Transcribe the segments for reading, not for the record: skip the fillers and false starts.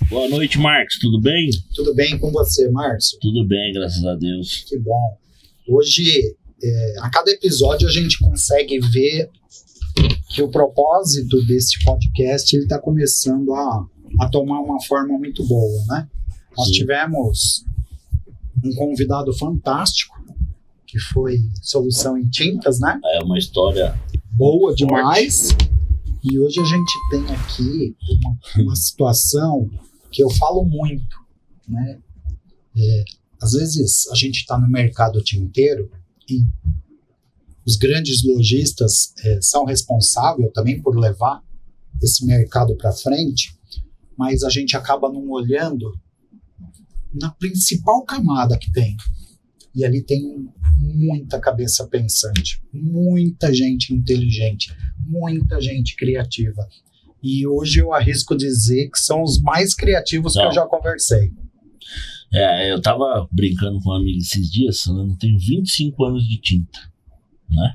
Boa noite, Marcos, tudo bem? Tudo bem com você, Márcio? Tudo bem, graças a Deus. Que bom. Hoje, a cada episódio, a gente consegue ver que o propósito desse podcast está começando a tomar uma forma muito boa, né? Nós tivemos um convidado fantástico, que foi Solução em Tintas, né? É uma história boa forte. Demais. E hoje a gente tem aqui uma situação que eu falo muito, né? Às vezes a gente está no mercado tinteiro e os grandes lojistas são responsáveis também por levar esse mercado para frente, mas a gente acaba não olhando na principal camada que tem. E ali tem muita cabeça pensante, muita gente inteligente, muita gente criativa. E hoje eu arrisco dizer que são os mais criativos que eu já conversei. Eu tava brincando com um amigo esses dias, eu tenho 25 anos de tinta, né?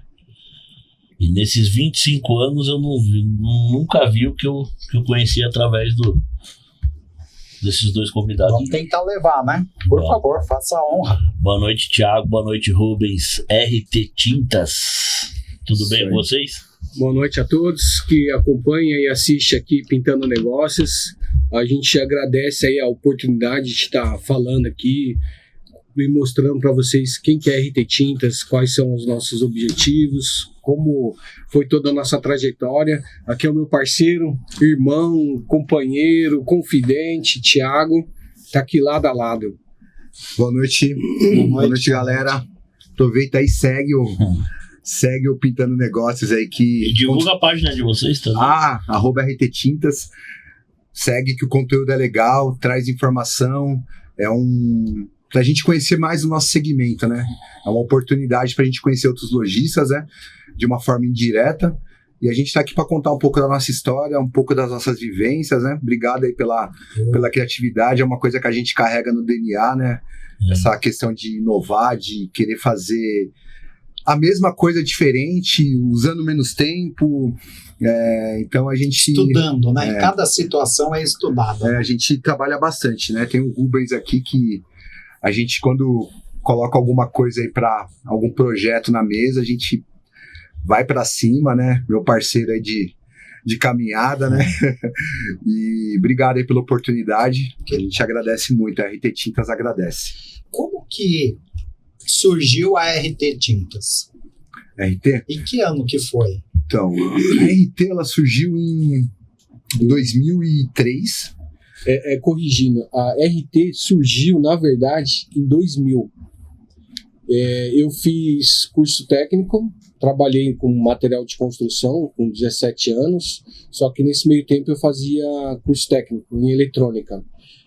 E nesses 25 anos eu nunca vi o que eu conheci através desses dois convidados. Vamos tentar levar, né? Por favor, faça a honra. Boa noite, Thiago. Boa noite, Rubens. RT Tintas. Tudo bem com vocês? Boa noite a todos que acompanham e assistem aqui Pintando Negócios. A gente agradece aí a oportunidade de estar falando aqui e mostrando para vocês quem que é RT Tintas, quais são os nossos objetivos, como foi toda a nossa trajetória. Aqui é o meu parceiro, irmão, companheiro, confidente, Thiago, tá aqui lado a lado. Boa noite, boa noite, galera. Aproveita aí, segue o Pintando Negócios aí que... E divulga a página de vocês também. @RT Tintas. Segue que o conteúdo é legal, traz informação, pra gente conhecer mais o nosso segmento, né? É uma oportunidade pra gente conhecer outros lojistas, né? De uma forma indireta. E a gente tá aqui para contar um pouco da nossa história, um pouco das nossas vivências, né? Obrigado aí pela criatividade, é uma coisa que a gente carrega no DNA, né? Essa questão de inovar, de querer fazer a mesma coisa diferente, usando menos tempo. Então a gente... Estudando, né? Cada situação é estudada. A gente trabalha bastante, né? Tem o Rubens aqui que a gente, quando coloca alguma coisa aí para algum projeto na mesa, a gente vai para cima, né? Meu parceiro aí de caminhada, né? E obrigado aí pela oportunidade, que a gente agradece muito, a RT Tintas agradece. Como que surgiu a RT Tintas? RT? Em que ano que foi? Então, a RT ela surgiu em 2003. Corrigindo, a RT surgiu, na verdade, em 2000. Eu fiz curso técnico, trabalhei com material de construção com 17 anos, só que nesse meio tempo eu fazia curso técnico em eletrônica.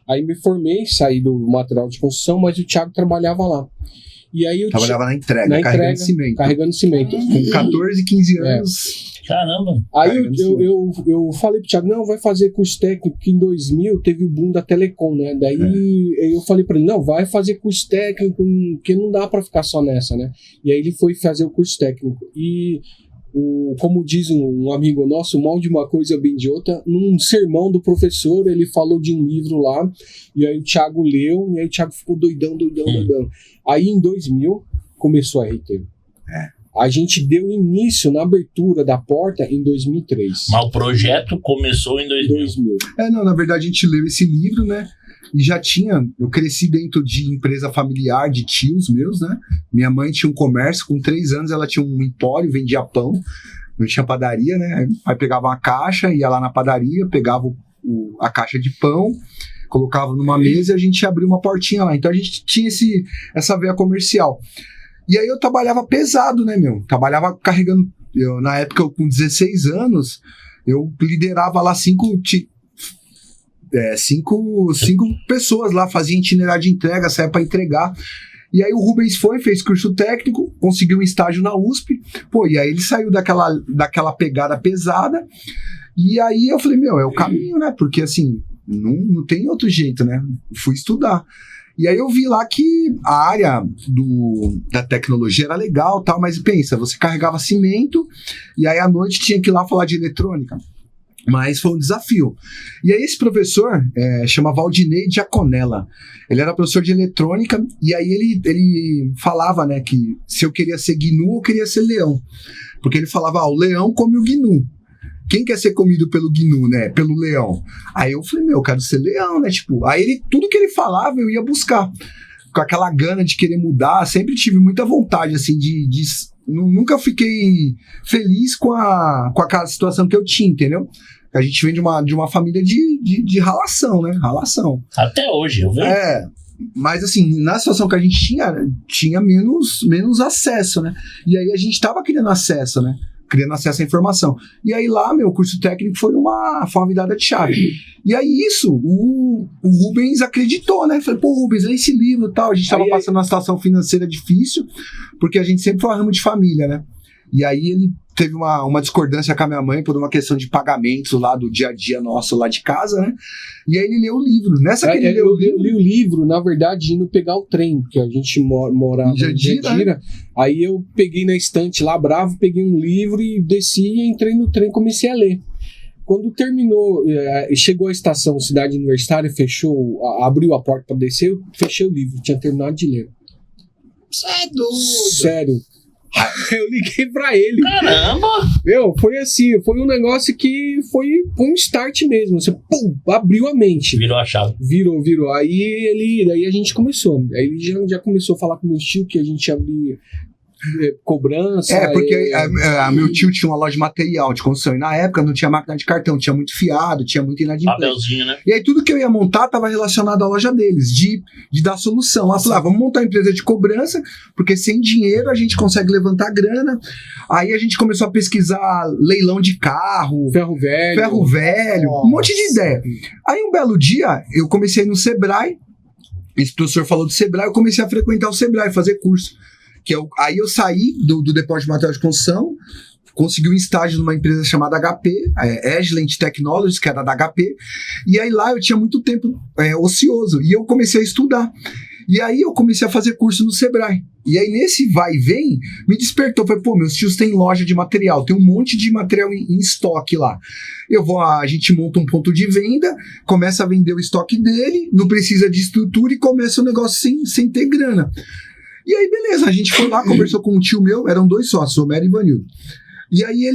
Aí me formei, saí do material de construção, mas o Thiago trabalhava lá. E aí eu trabalhava na entrega, carregando cimento. Com 14, 15 anos. Caramba! Aí eu falei pro Thiago, não, vai fazer curso técnico, que em 2000 teve o boom da Telecom, né? Daí eu falei pra ele, não, vai fazer curso técnico, porque não dá pra ficar só nessa, né? E aí ele foi fazer o curso técnico. E, como diz um amigo nosso, mal de uma coisa bem de outra, num sermão do professor, ele falou de um livro lá, e aí o Thiago leu, e aí o Thiago ficou doidão. Aí em 2000 começou a RT. A gente deu início na abertura da porta em 2003. Mas o projeto começou em 2000. Na verdade a gente leu esse livro, né? E já eu cresci dentro de empresa familiar de tios meus, né? Minha mãe tinha um comércio, com 3 anos ela tinha um empório, vendia pão, não tinha padaria, né? Aí pegava uma caixa, ia lá na padaria, pegava a caixa de pão, colocava numa mesa e a gente abria uma portinha lá. Então a gente tinha essa veia comercial. E aí eu trabalhava pesado, né, meu? Trabalhava carregando... na época, com 16 anos, eu liderava lá 5 pessoas lá, fazia itinerário de entrega, saia para entregar. E aí o Rubens fez curso técnico, conseguiu um estágio na USP, e aí ele saiu daquela pegada pesada, e aí eu falei, é o caminho, né? Porque assim, não tem outro jeito, né? Fui estudar. E aí eu vi lá que a área da tecnologia era legal, tal, mas pensa, você carregava cimento e aí à noite tinha que ir lá falar de eletrônica. Mas foi um desafio. E aí esse professor chama Valdinei Giaconella. Ele era professor de eletrônica e aí ele falava, né, que se eu queria ser gnu ou queria ser leão. Porque ele falava, o leão come o gnu. Quem quer ser comido pelo gnu, né? Pelo leão? Aí eu falei, eu quero ser leão, né? Tipo, aí tudo que ele falava eu ia buscar. Com aquela gana de querer mudar, sempre tive muita vontade, assim, nunca fiquei feliz com aquela situação que eu tinha, entendeu? A gente vem de uma família de ralação, né? Ralação. Até hoje, eu vejo. Mas assim, na situação que a gente tinha menos acesso, né? E aí a gente tava querendo acesso, né? Querendo acesso à informação. E aí lá, meu curso técnico foi uma virada de chave. E aí isso, o Rubens acreditou, né? Falei, Rubens, lê esse livro e tal. A gente tava passando uma situação financeira difícil, porque a gente sempre foi ramo de família, né? E aí ele teve uma discordância com a minha mãe por uma questão de pagamentos lá do dia a dia nosso lá de casa, né? E aí ele leu o livro. Nessa que ele leu o livro... Eu li o livro, na verdade, indo pegar o trem, porque a gente morava em Jandira. Aí eu peguei na estante lá, bravo, peguei um livro e desci, entrei no trem e comecei a ler. Quando terminou, chegou a estação Cidade Universitária, abriu a porta para descer, eu fechei o livro, tinha terminado de ler. Você é doido! Sério. Eu liguei pra ele. Caramba! Foi assim, foi um negócio que foi um start mesmo. Você, abriu a mente. Virou a chave. Virou. Daí a gente começou. Aí ele já começou a falar com meu tio que a gente ia abrir cobrança. Porque meu tio tinha uma loja de material de construção. E na época não tinha máquina de cartão, tinha muito fiado, tinha muito inadimplente. Papelzinho, né? E aí tudo que eu ia montar estava relacionado à loja deles, de dar solução. Lá falava, vamos montar uma empresa de cobrança, porque sem dinheiro a gente consegue levantar grana. Aí a gente começou a pesquisar leilão de carro, ferro velho, um monte de ideia. Aí um belo dia eu comecei no Sebrae, esse professor falou do Sebrae, eu comecei a frequentar o Sebrae, fazer curso. Aí eu saí do depósito de material de construção, consegui um estágio numa empresa chamada HP, Agilent Technologies, que era da HP, e aí lá eu tinha muito tempo ocioso, e eu comecei a estudar. E aí eu comecei a fazer curso no Sebrae. E aí nesse vai e vem, me despertou, falei, meus tios têm loja de material, tem um monte de material em estoque lá. A gente monta um ponto de venda, começa a vender o estoque dele, não precisa de estrutura e começa o negócio sem ter grana. E aí, beleza, a gente foi lá, conversou com um tio meu, eram 2 sócios, Homero e Ivanildo. E aí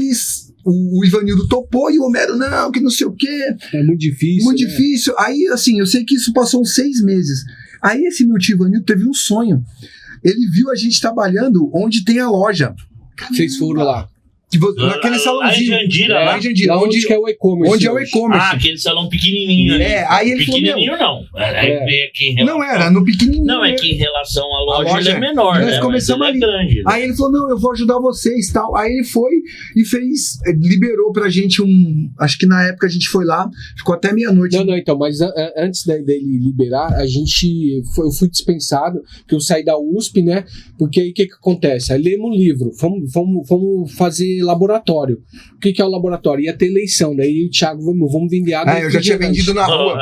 o Ivanildo topou e o Homero, não, que não sei o quê. É muito difícil. Muito difícil. Aí, assim, eu sei que isso passou uns 6 meses. Aí esse meu tio Ivanildo teve um sonho. Ele viu a gente trabalhando onde tem a loja. Vocês foram lá. Naquele salãozinho. Lá em Jandira. Lá onde que é o e-commerce. Onde é o e-commerce. Aquele salão pequenininho ali. Aí ele pequenininho falou, não. Era no pequenininho. Não, é que em relação à loja ele é menor, nós né? começamos Mas ele é grande. Aí ele falou, não, eu vou ajudar vocês e tal. Aí ele foi e liberou pra gente acho que na época a gente foi lá, ficou até meia-noite. Não, então, mas antes dele liberar, eu fui dispensado, que eu saí da USP, né? Porque aí o que acontece? Aí lemos um livro, vamos fazer laboratório. O que é o laboratório? Ia ter eleição, daí o Thiago, vamos vender água. Eu já tinha vendido na rua.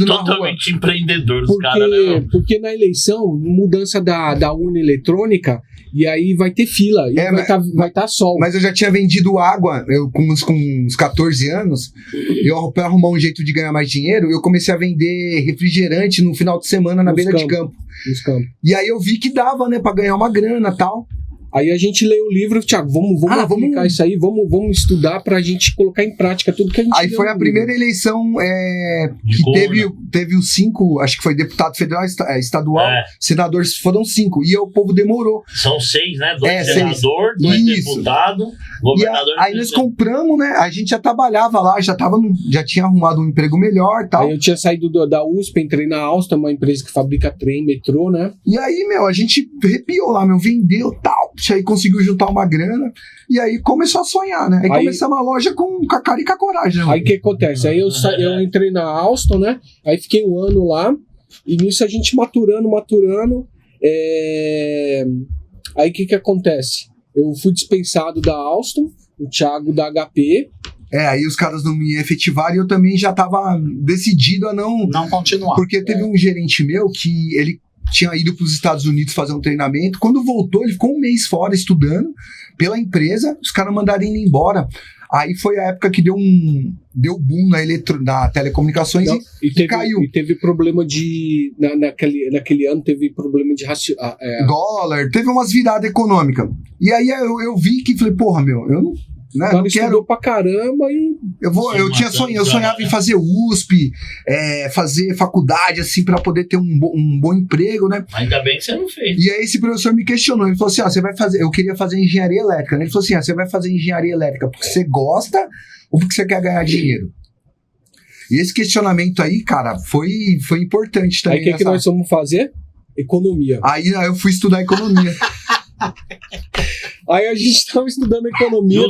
Totalmente empreendedor dos caras, né? Porque na eleição, mudança da urna eletrônica, e aí vai ter fila, e vai estar sol. Mas eu já tinha vendido água, com uns 14 anos, pra arrumar um jeito de ganhar mais dinheiro, eu comecei a vender refrigerante no final de semana na beira de campo. E aí eu vi que dava, né, pra ganhar uma grana e tal. Aí a gente leu o livro, Thiago, vamos aplicar isso aí, vamos estudar pra gente colocar em prática tudo que a gente Aí foi a primeira eleição que teve os 5, acho que foi deputado federal, estadual, senadores, foram 5, e o povo demorou. São 6, né? 2 senador, 2 deputado, governador. Aí nós compramos, né? A gente já trabalhava lá, já tinha arrumado um emprego melhor e tal. Aí eu tinha saído da USP, entrei na Alstom, uma empresa que fabrica trem, metrô, né? E aí, a gente arrepiou lá, vendeu tal. Aí conseguiu juntar uma grana e aí começou a sonhar, né? Aí começamos a loja com a cara e com a coragem. Né? Aí o que acontece? Aí eu entrei na Alstom, né? Aí fiquei 1 ano lá e nisso a gente maturando. Aí o que acontece? Eu fui dispensado da Alstom, o Thiago da HP. Aí os caras não me efetivaram e eu também já tava decidido a não continuar. Porque teve um gerente meu que ele tinha ido para os Estados Unidos fazer um treinamento. Quando voltou, ele ficou 1 mês fora estudando pela empresa. Os caras mandaram ele embora. Aí foi a época que deu boom na telecomunicações e caiu. E teve problema de... Naquele ano teve problema de... dólar, teve umas viradas econômicas. E aí eu vi que falei, porra, meu, eu não... Né, o cara não estudou quero... pra caramba e... Eu sonhava em fazer USP, fazer faculdade, assim, pra poder ter um bom emprego, né? Ainda bem que você não fez. E aí esse professor me questionou, ele falou assim, você vai fazer... Eu queria fazer engenharia elétrica, né? Ele falou assim, você vai fazer engenharia elétrica porque você gosta ou porque você quer ganhar dinheiro? E esse questionamento aí, cara, foi importante também. Aí o que nós vamos fazer? Economia. Aí eu fui estudar economia. Aí a gente tava estudando economia,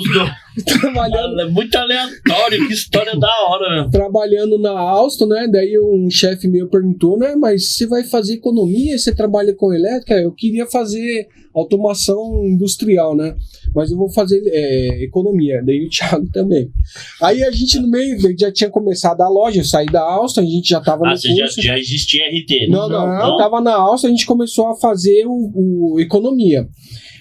trabalhando... É muito aleatório, que história da hora, né? Trabalhando na Alstom, né? Daí um chefe meu perguntou, né? Mas você vai fazer economia? Você trabalha com elétrica? Eu queria fazer automação industrial, né? Mas eu vou fazer economia. Daí o Thiago também. Aí a gente no meio já tinha começado a loja, eu saí da Alstom, a gente já tava no curso. Já existia RT, né? Não, tava na Alstom, a gente começou a fazer o economia.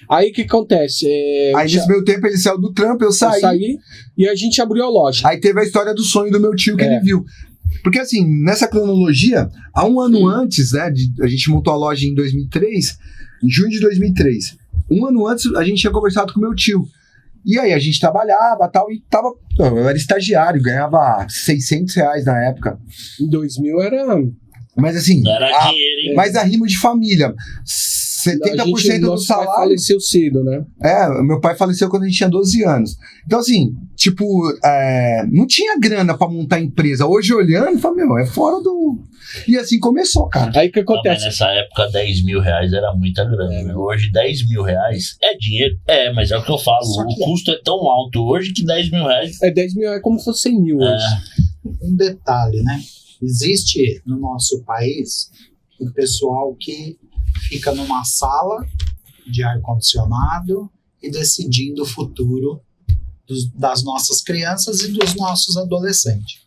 Aí o que acontece? Aí nesse meu tempo ele saiu do trampo, eu saí e a gente abriu a loja. Aí teve a história do sonho do meu tio que ele viu. Porque assim, nessa cronologia, há um ano antes, né, a gente montou a loja em 2003, em junho de 2003. Um ano antes a gente tinha conversado com meu tio. E aí a gente trabalhava tal, e tava... Eu era estagiário, ganhava R$600 na época. Em 2000 era... Mas assim... Não era dinheiro, hein? Mas a rima de família... 70% do salário... Pai faleceu cedo, né? Meu pai faleceu quando a gente tinha 12 anos. Então, assim, tipo, não tinha grana pra montar empresa. Hoje, olhando, fala, meu, é fora do... E assim começou, cara. Aí o que acontece? Mas nessa época, R$10.000 era muita grana, né? Hoje, R$10.000 é dinheiro? mas é o que eu falo. O custo é tão alto hoje que R$10.000... R$10.000 é como se fosse 100 mil hoje. Um detalhe, né? Existe no nosso país o pessoal que fica numa sala de ar-condicionado e decidindo o futuro das nossas crianças e dos nossos adolescentes.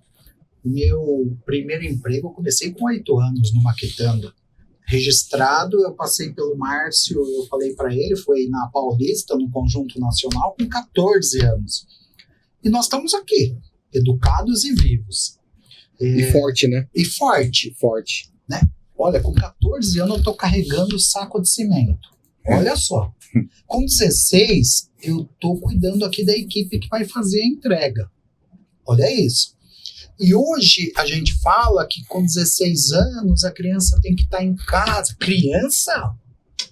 Meu primeiro emprego, eu comecei com 8 anos numa quitanda. Registrado, eu passei pelo Márcio, eu falei para ele, foi na Paulista, no Conjunto Nacional, com 14 anos. E nós estamos aqui, educados e vivos. E forte, né? E forte. Forte. Né? Olha, com 14 anos eu tô carregando saco de cimento. Olha só. Com 16, eu tô cuidando aqui da equipe que vai fazer a entrega. Olha isso. E hoje a gente fala que com 16 anos a criança tem que estar em casa. Criança?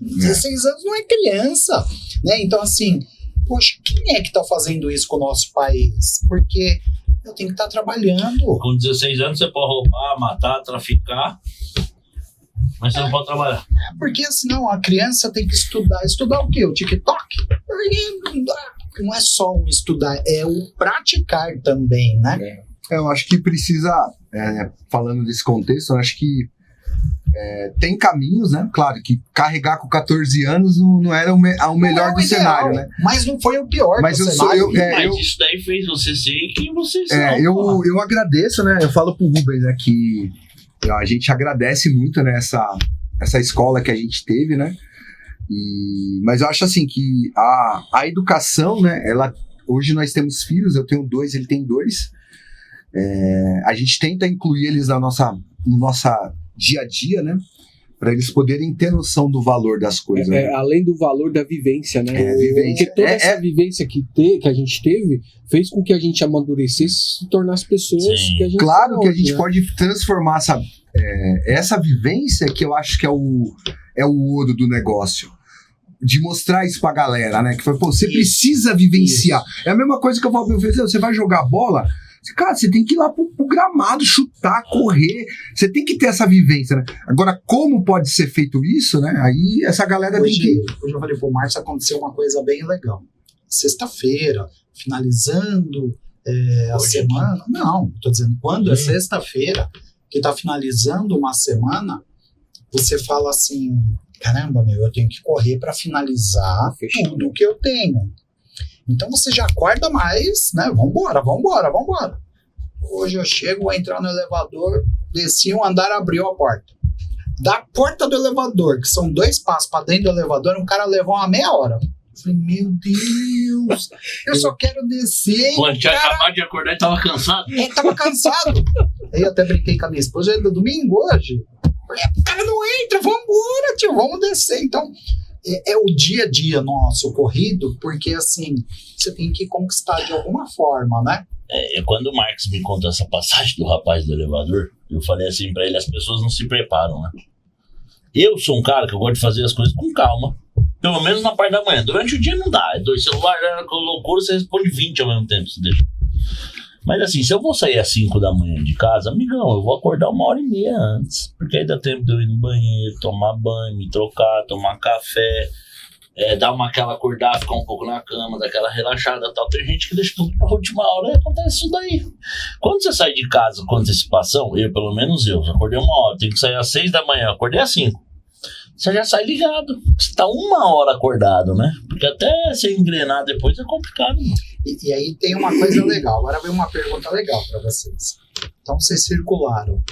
16 anos não é criança. Né? Então, assim, poxa, quem é que tá fazendo isso com o nosso país? Porque eu tenho que estar trabalhando. Com 16 anos você pode roubar, matar, traficar... Mas você não pode trabalhar. Porque senão a criança tem que estudar. Estudar o quê? O TikTok? Não é só o estudar, é o praticar também, né? Eu acho que precisa, falando desse contexto, eu acho que tem caminhos, né? Claro que carregar com 14 anos não era o melhor do ideal, cenário, né? Mas não foi o pior do cenário. Mas isso daí fez você ser quem você são. Eu agradeço, né? Eu falo pro Rubens, né, que a gente agradece muito, né, essa escola que a gente teve, né? Mas eu acho assim que a educação, né? Hoje nós temos filhos, eu tenho 2, ele tem 2. A gente tenta incluir eles no nossa dia a dia, né? Para eles poderem ter noção do valor das coisas. Né? Além do valor da vivência, né? Vivência. Porque toda essa vivência que a gente teve fez com que a gente amadurecesse e se tornasse pessoas que a gente... Claro que a gente pode transformar essa vivência, que eu acho que é o ouro do negócio. De mostrar isso pra galera, né? Que foi, você precisa vivenciar. É a mesma coisa que eu falo pra você vai jogar bola... Cara, você tem que ir lá pro gramado, chutar, correr. Você tem que ter essa vivência, né? Agora, como pode ser feito isso, né? Aí essa galera tem que... Hoje eu falei pro Márcio, aconteceu uma coisa bem legal. Sexta-feira, finalizando a semana... Não, tô dizendo, quando é sexta-feira, que tá finalizando uma semana, você fala assim, caramba, eu tenho que correr para finalizar tudo o que eu tenho. Então você já acorda mais, né? Vambora. Hoje eu chego, vou entrar no elevador, desci um andar, abriu a porta. Da porta do elevador, que são 2 passos para dentro do elevador, um cara levou uma meia hora. Falei, meu Deus, eu só quero descer. Pô, tinha acabado de acordar e tava cansado. Ele tava cansado. Aí eu até brinquei com a minha esposa, é domingo hoje. Falei, o cara não entra, vambora, tio, vamos descer. Então, é o dia a dia nosso corrido, porque assim, você tem que conquistar de alguma forma, né? Quando o Marcos me contou essa passagem do rapaz do elevador, eu falei assim pra ele, as pessoas não se preparam, né? Eu sou um cara que eu gosto de fazer as coisas com calma, pelo menos na parte da manhã. Durante o dia não dá, é 2 celulares, com loucura, você responde 20 ao mesmo tempo, se deixa. Mas assim, se eu vou sair às 5 da manhã de casa, amigão, eu vou acordar 1h30 antes, porque aí dá tempo de eu ir no banheiro, tomar banho, me trocar, tomar café, dar aquela acordada, ficar um pouco na cama, dar aquela relaxada e tal. Tem gente que deixa tudo pra última hora e acontece isso daí. Quando você sai de casa com antecipação, pelo menos eu acordei 1 hora, tenho que sair às 6 da manhã, acordei às 5. Você já sai ligado, você tá 1 hora acordado, né? Porque até você engrenar depois é complicado. E aí tem uma coisa legal, agora vem uma pergunta legal para vocês. Então vocês circularam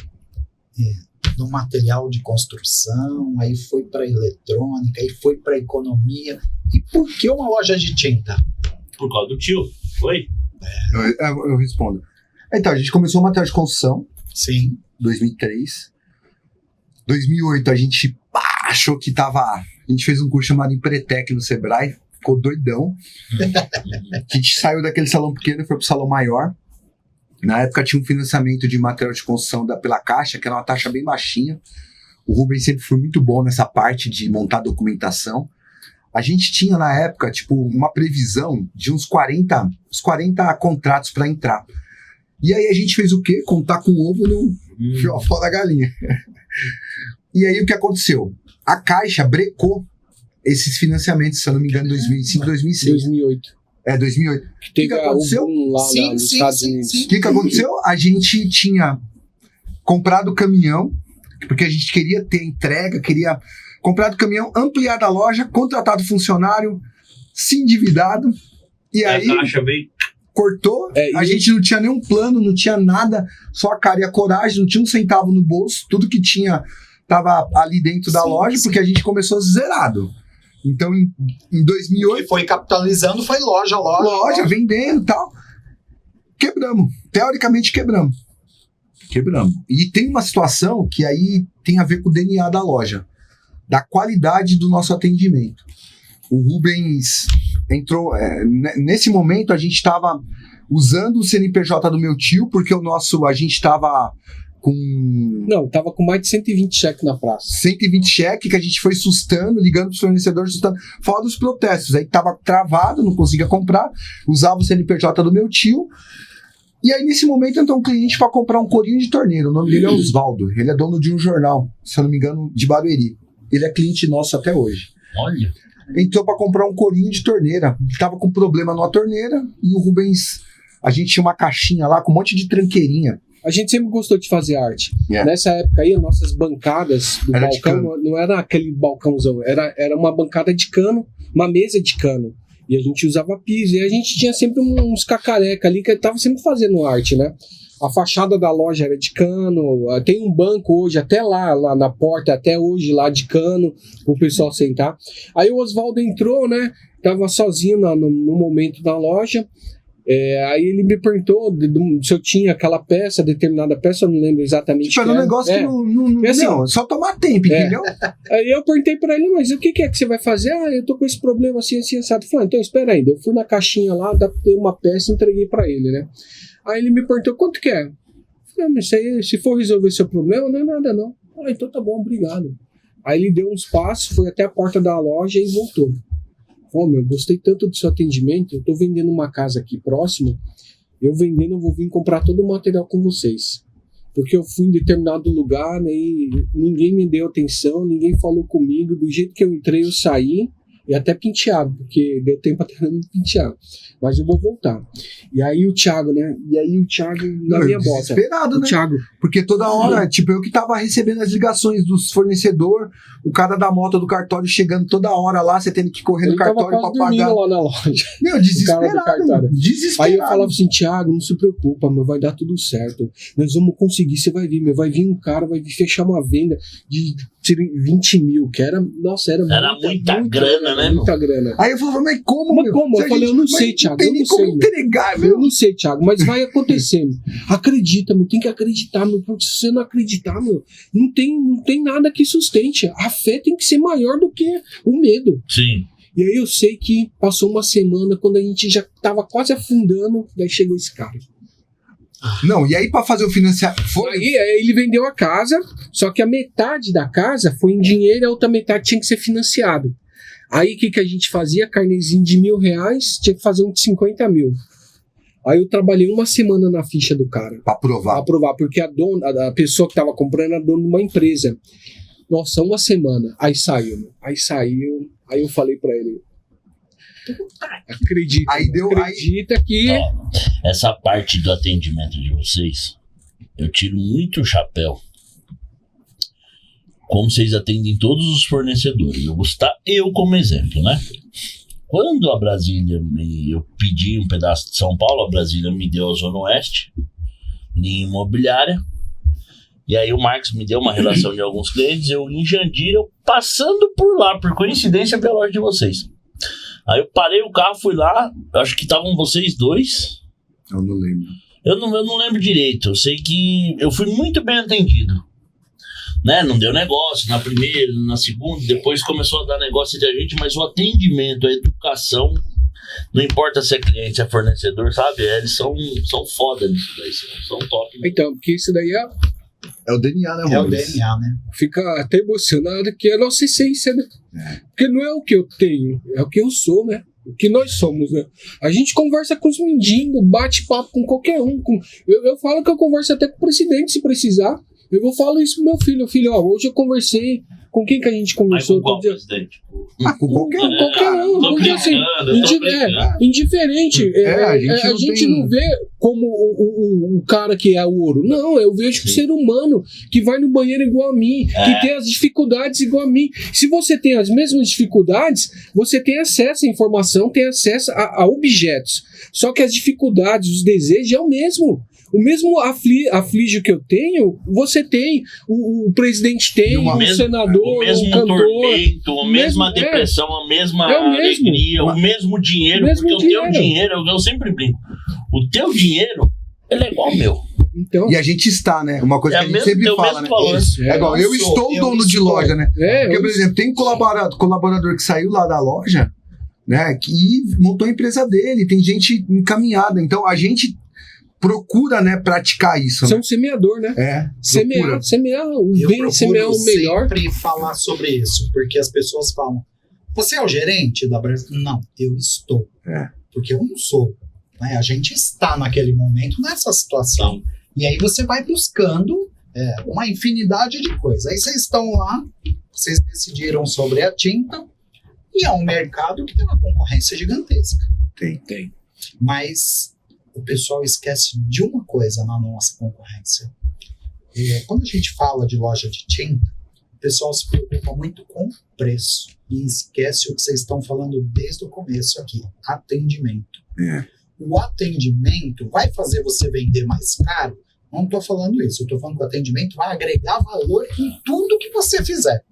no material de construção, aí foi para eletrônica, aí foi para economia. E por que uma loja de tinta? Por causa do tio, foi? Eu respondo. Então, a gente começou o material de construção. Sim. 2003. 2008 a gente achou que tava... A gente fez um curso chamado Empretec no Sebrae, ficou doidão. A gente saiu daquele salão pequeno e foi pro salão maior. Na época tinha um financiamento de material de construção pela Caixa, que era uma taxa bem baixinha. O Rubens sempre foi muito bom nessa parte de montar documentação. A gente tinha na época tipo uma previsão de uns 40 contratos para entrar. E aí a gente fez o quê? Contar com o ovo no fiofó da galinha. E aí o que aconteceu? A Caixa brecou esses financiamentos, se eu não me engano, em 2005, 2006. 2008. 2008. Que teve o que aconteceu? Lá nos Estados Unidos. O que aconteceu? A gente tinha comprado caminhão, porque a gente queria ter entrega, queria comprado caminhão, ampliado a loja, contratado funcionário, se endividado, e aí a Caixa veio... cortou, a gente não tinha nenhum plano, não tinha nada, só a cara e a coragem, não tinha um centavo no bolso, tudo que tinha estava ali dentro da loja, porque a gente começou zerado. Então, em 2008... que foi capitalizando, foi loja, vendendo e tal. Quebramos. Teoricamente, quebramos. E tem uma situação que aí tem a ver com o DNA da loja, da qualidade do nosso atendimento. O Rubens entrou... nesse momento, a gente estava usando o CNPJ do meu tio, porque a gente estava... tava com mais de 120 cheques na praça. 120 cheques que a gente foi sustando, ligando para os fornecedores, sustando. Fora dos protestos. Aí tava travado, não conseguia comprar, usava o CNPJ do meu tio. E aí, nesse momento, entrou um cliente para comprar um corinho de torneira. O nome dele é Osvaldo. Ele é dono de um jornal, se eu não me engano, de Barueri. Ele é cliente nosso até hoje. Olha. Entrou para comprar um corinho de torneira. Ele tava com problema numa torneira e o Rubens... A gente tinha uma caixinha lá com um monte de tranqueirinha. A gente sempre gostou de fazer arte. Nessa época aí, as nossas bancadas do balcão não era aquele balcãozão, era uma bancada de cano, uma mesa de cano. E a gente usava piso. E a gente tinha sempre uns cacareca ali que tava sempre fazendo arte, né? A fachada da loja era de cano. Tem um banco hoje, até lá na porta, até hoje lá de cano, pro pessoal sentar. Aí o Osvaldo entrou, né? Tava sozinho no momento na loja. Aí ele me perguntou se eu tinha aquela peça, determinada peça, eu não lembro exatamente. Tipo, era um negócio que não, só tomar tempo, entendeu? Aí eu perguntei pra ele, mas o que é que você vai fazer? Eu tô com esse problema assim, assado. Falei, então espera aí. Eu fui na caixinha lá, adaptei uma peça e entreguei pra ele, né? Aí ele me perguntou, quanto que é? Eu falei, mas isso aí, se for resolver seu problema, não é nada não. Então tá bom, obrigado. Aí ele deu uns passos, foi até a porta da loja e voltou. Eu gostei tanto do seu atendimento, eu tô vendendo uma casa aqui próximo, eu vou vir comprar todo o material com vocês. Porque eu fui em determinado lugar, né, e ninguém me deu atenção, ninguém falou comigo, do jeito que eu entrei eu saí, e até penteado, porque deu tempo até me pentear. Mas eu vou voltar. E aí o Thiago, né? Na minha bota. Desesperado, né? Thiago. Porque toda hora, eu que tava recebendo as ligações dos fornecedores, o cara da moto do cartório chegando toda hora lá, você tendo que correr no cartório pra pagar. Lá na loja. Meu, desesperado. Aí eu falava assim, Thiago, não se preocupa, vai dar tudo certo. Nós vamos conseguir, você vai vir, vai vir um cara, vai vir fechar uma venda de 20 mil, que era, nossa, era muita grana, né, muita grana. Aí eu falava, mas como, Mas meu? como? Se Eu a falei, gente- eu não mas sei, Thiago, tem eu nem não como sei, entregar, meu. Eu não sei, Thiago, mas vai acontecer, meu. Acredita, meu, tem que acreditar, meu, porque se você não acreditar, meu, não tem nada que sustente. A fé tem que ser maior do que o medo. Sim. E aí eu sei que passou uma semana, quando a gente já tava quase afundando, daí chegou esse cara. Não, e aí pra fazer o financiamento, Aí ele vendeu a casa, só que a metade da casa foi em dinheiro e a outra metade tinha que ser financiado. Aí o que a gente fazia? Carnezinho de R$1.000, tinha que fazer um de 50 mil. Aí eu trabalhei uma semana na ficha do cara. pra provar. Pra aprovar, porque a pessoa que tava comprando era dona de uma empresa. Nossa, uma semana. Aí saiu. Aí eu falei pra ele: acredita. Aí deu- acredita que. Ó, essa parte do atendimento de vocês, eu tiro muito o chapéu. Como vocês atendem todos os fornecedores. Eu vou citar eu como exemplo, né? Quando a Brasília eu pedi um pedaço de São Paulo, a Brasília me deu a Zona Oeste, linha imobiliária. E aí o Marcos me deu uma relação de alguns clientes, eu em Jandira, eu passando por lá, por coincidência, pela loja de vocês. Aí eu parei o carro, fui lá, acho que estavam vocês dois. Eu não lembro. Eu não lembro direito, eu sei que eu fui muito bem atendido. Né? Não deu negócio na primeira, na segunda, depois começou a dar negócio entre a gente, mas o atendimento, a educação, não importa se é cliente, se é fornecedor, sabe? Eles são foda nisso daí, são top. Então, porque isso daí É o DNA, né, É o Rubens? DNA, né? fica até emocionado, que é a nossa essência, né? Porque não é o que eu tenho, é o que eu sou, né? O que nós somos, né? A gente conversa com os mendigos, bate papo com qualquer um. Eu falo que eu converso até com o presidente, se precisar. Eu falo isso pro meu filho. Filho, ó, hoje eu conversei. Com quem que a gente Mas conversou? com qual Todo dia? presidente? Com qualquer um. Qualquer um. Tô Porque assim, brincando, tô brincando. indiferente. a gente A não gente tem- não vê como o cara que é o ouro. Não, eu vejo o ser humano que vai no banheiro igual a mim, que tem as dificuldades igual a mim. Se você tem as mesmas dificuldades, você tem acesso à informação, tem acesso a objetos. Só que as dificuldades, os desejos é o mesmo. O mesmo aflige que eu tenho, você tem, o presidente tem, o o mesmo- senador, O o mesmo cantor. tormento, a mesma mesmo- depressão, a mesma É o mesmo. alegria, o mesmo dinheiro. O mesmo porque dinheiro. o teu dinheiro, eu sempre brinco, o teu dinheiro, ele é igual ao meu. Então, E a gente está, né? Uma coisa É que a gente mesmo- sempre tem o fala, mesmo né? valor. Isso, É igual, eu estou dono de loja, né? Porque, por exemplo, tem colaborador que saiu lá da loja, né? Que montou a empresa dele, tem gente encaminhada. Então a gente procura, né, praticar isso. você é Né? um semeador, né? É, Semear o Eu bem, procuro semear o melhor. sempre falar sobre isso, porque as pessoas falam: você é o gerente da Brasília? Não, eu estou. Porque eu não sou. Né? A gente está naquele momento nessa situação. E aí você vai buscando uma infinidade de coisas. Aí vocês estão lá, vocês decidiram sobre a tinta, e é um mercado que tem uma concorrência gigantesca. Tem. Mas o pessoal esquece de uma coisa na nossa concorrência. Quando a gente fala de loja de tinta, o pessoal se preocupa muito com preço e esquece o que vocês estão falando desde o começo aqui: atendimento. O atendimento vai fazer você vender mais caro? Não estou falando isso. Eu estou falando que o atendimento vai agregar valor em tudo que você fizer.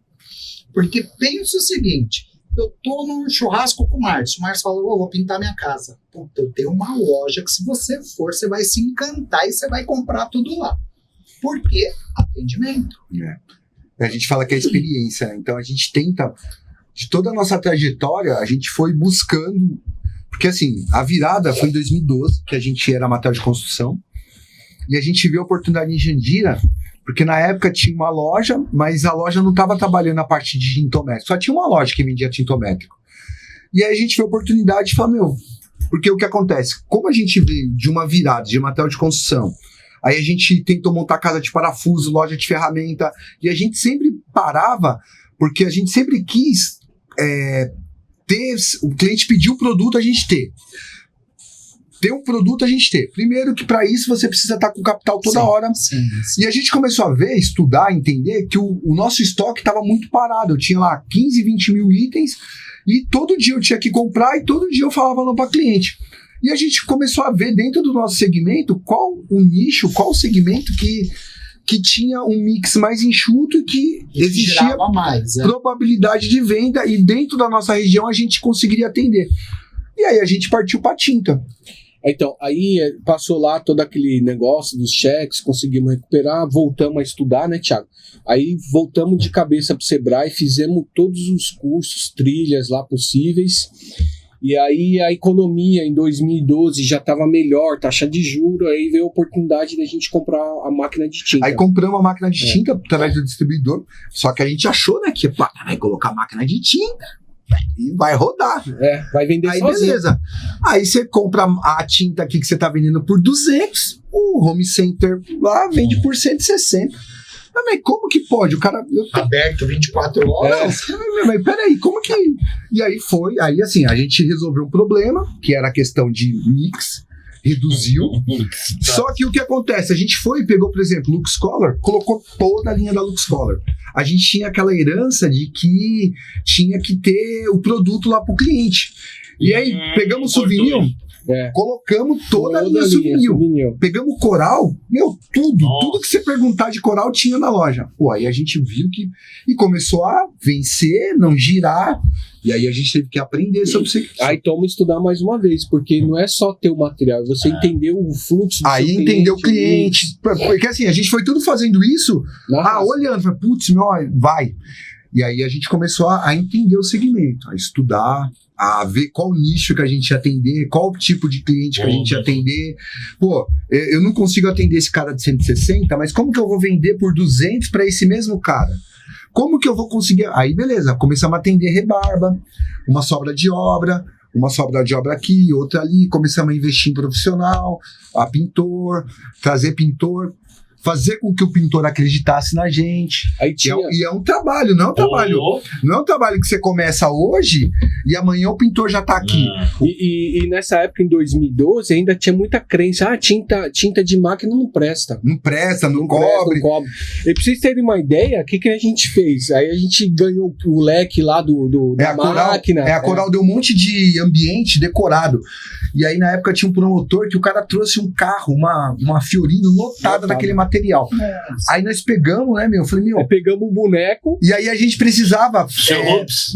Porque pensa o seguinte: eu tô num churrasco com o Márcio fala: vou pintar minha casa. Puta, eu tenho uma loja que se você for, você vai se encantar e você vai comprar tudo lá. Por quê? Atendimento. A gente fala que é experiência, né? Então a gente tenta, de toda a nossa trajetória, a gente foi buscando, porque assim, a virada foi em 2012, que a gente era material de construção, e a gente viu a oportunidade em Jandira, porque na época tinha uma loja, mas a loja não estava trabalhando na parte de tintométrico, só tinha uma loja que vendia tintométrico. E aí a gente viu a oportunidade de falar, porque o que acontece? Como a gente veio de uma virada de material de construção, aí a gente tentou montar casa de parafuso, loja de ferramenta, e a gente sempre parava, porque a gente sempre quis ter, o cliente pediu o produto, a gente ter um produto, a gente ter. Primeiro que para isso você precisa estar com capital toda hora. Sim. E a gente começou a ver, estudar, entender que o nosso estoque estava muito parado. Eu tinha lá 15, 20 mil itens e todo dia eu tinha que comprar e todo dia eu falava não para cliente. E a gente começou a ver dentro do nosso segmento qual o nicho, qual o segmento que que tinha um mix mais enxuto e que existia Girava mais, probabilidade de venda, e dentro da nossa região a gente conseguiria atender. E aí a gente partiu para tinta. Então, aí passou lá todo aquele negócio dos cheques, conseguimos recuperar, voltamos a estudar, né, Thiago? Aí voltamos de cabeça pro Sebrae, fizemos todos os cursos, trilhas lá possíveis. E aí a economia em 2012 já estava melhor, taxa de juros, aí veio a oportunidade da gente comprar a máquina de tinta. Aí compramos a máquina de tinta através do distribuidor, só que a gente achou, né, que vai colocar a máquina de tinta e vai rodar. Vai vender aí sozinho. Beleza. Aí você compra a tinta aqui que você tá vendendo por 200, o home center lá vende por 160. Mas como que pode? O cara... aberto 24 horas. Mas peraí, como que... E aí foi, aí assim, a gente resolveu um problema, que era a questão de mix, reduziu. Só que o que acontece? A gente foi e pegou, por exemplo, Lux Color, colocou toda a linha da Lux Color. A gente tinha aquela herança de que tinha que ter o produto lá pro cliente. E aí, pegamos o souvenir, colocamos toda a linha souvenir. Pegamos coral, tudo que você perguntar de coral tinha na loja. Pô, aí a gente viu que... E começou a vencer, não girar. E aí a gente teve que aprender sobre isso. Aí toma estudar mais uma vez, porque não é só ter o material, você entender o fluxo do aí seu entender o cliente. Porque assim, a gente foi tudo fazendo isso, olhando, falei, putz, vai. E aí a gente começou a entender o segmento, a estudar, a ver qual nicho que a gente ia atender, qual tipo de cliente que a gente ia atender. Pô, eu não consigo atender esse cara de 160, mas como que eu vou vender por 200 para esse mesmo cara? Como que eu vou conseguir? Aí, beleza, começamos a atender rebarba, uma sobra de obra aqui, outra ali, começamos a investir em profissional, a pintor, trazer pintor, fazer com que o pintor acreditasse na gente. Aí tinha... E é um trabalho, não é um trabalho que você começa hoje e amanhã o pintor já tá aqui. E nessa época, em 2012, ainda tinha muita crença, tinta de máquina não presta. Não cobre. E pra vocês terem uma ideia, o que a gente fez? Aí a gente ganhou o leque lá da máquina. A Coral deu um monte de ambiente decorado. E aí na época tinha um promotor que o cara trouxe um carro, uma Fiorino lotada daquele material. Aí nós pegamos, né, meu? Eu falei, meu... Pegamos um boneco. E aí a gente precisava...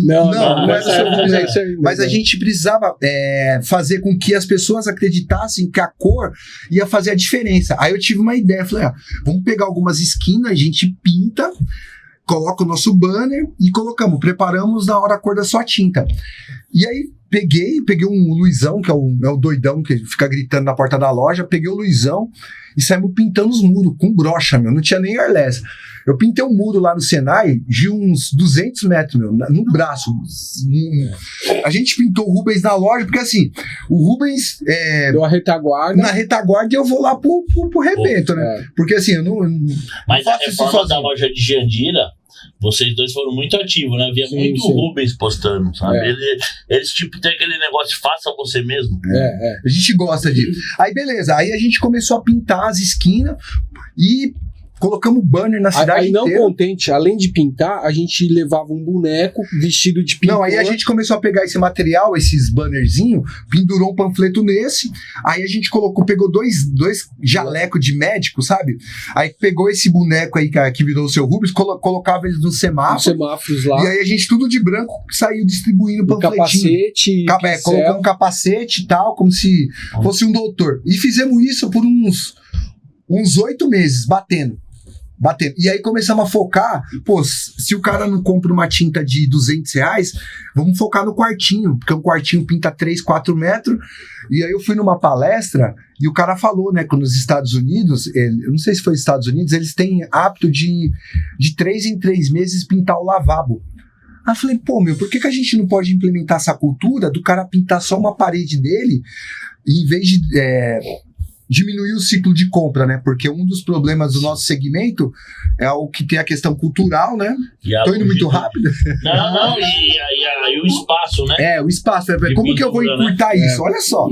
Não era o seu boneco. Mas a gente precisava fazer com que as pessoas acreditassem que a cor ia fazer a diferença. Aí eu tive uma ideia, falei, vamos pegar algumas esquinas, a gente pinta, coloca o nosso banner e preparamos na hora a cor da sua tinta. E aí peguei um Luizão, que é o doidão que fica gritando na porta da loja, peguei o Luizão e saímos pintando os muros com brocha, meu, não tinha nem airless. Eu pintei um muro lá no Senai de uns 200 metros, meu, no braço. A gente pintou o Rubens na loja, porque assim, o Rubens... deu a retaguarda. Na retaguarda e eu vou lá pro rebento, né? Porque assim, eu não Mas a reforma da loja de Jandira, vocês dois foram muito ativos, né? Havia muito Rubens postando, sabe? Eles tipo, tem aquele negócio, faça você mesmo. A gente gosta disso. Aí beleza, aí a gente começou a pintar as esquinas e colocamos banner na cidade inteira. Aí não contente, além de pintar, a gente levava um boneco vestido de pintor. Não, aí a gente começou a pegar esse material, esses bannerzinhos, pendurou um panfleto nesse, aí a gente pegou dois jalecos de médico, sabe? Aí pegou esse boneco aí que virou o seu Rubens, colocava eles nos semáforos lá. E aí a gente tudo de branco saiu distribuindo panfletinho. Capacete. Colocamos um capacete e tal, como se fosse um doutor. E fizemos isso por uns 8 meses, batendo. E aí começamos a focar, se o cara não compra uma tinta de R$200, vamos focar no quartinho, porque um quartinho pinta 3, 4 metros. E aí eu fui numa palestra e o cara falou, né, que nos Estados Unidos, eu não sei se foi nos Estados Unidos, eles têm hábito de 3 em 3 meses pintar o lavabo. Aí eu falei, por que a gente não pode implementar essa cultura do cara pintar só uma parede dele, em vez de... diminuir o ciclo de compra, né? Porque um dos problemas do nosso segmento é o que tem a questão cultural, né? Tô indo muito rápido? Não, e o espaço, né? O espaço. Como que eu vou encurtar isso? Olha só.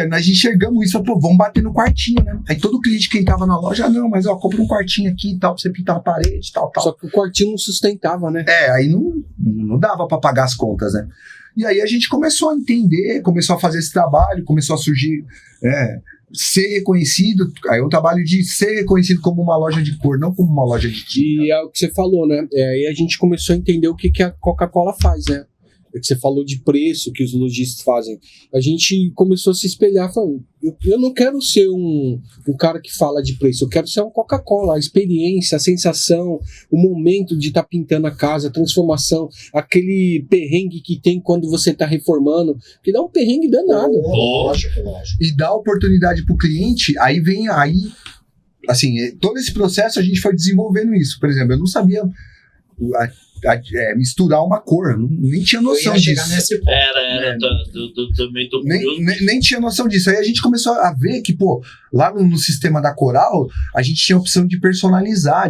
Nós enxergamos isso, vamos bater no quartinho, né? Aí todo cliente que entrava na loja, mas compra um quartinho aqui e tal, pra você pintar a parede e tal. Só que o quartinho não sustentava, né? Aí não dava pra pagar as contas, né? E aí a gente começou a entender, começou a fazer esse trabalho, começou a surgir ser reconhecido, aí é um trabalho de ser reconhecido como uma loja de cor, não como uma loja de tinta. E é o que você falou, né? Aí a gente começou a entender o que a Coca-Cola faz, né? É que você falou de preço que os lojistas fazem. A gente começou a se espelhar, falando, eu não quero ser um cara que fala de preço, eu quero ser uma Coca-Cola, a experiência, a sensação, o momento de estar pintando a casa, a transformação, aquele perrengue que tem quando você está reformando, que dá um perrengue danado. Lógico. E dá oportunidade pro cliente, aí assim, todo esse processo a gente foi desenvolvendo isso. Por exemplo, eu não sabia misturar uma cor, nem tinha noção disso. Nesse ponto. Também tô curioso. Nem tinha noção disso. Aí a gente começou a ver que, lá no sistema da Coral, a gente tinha a opção de personalizar,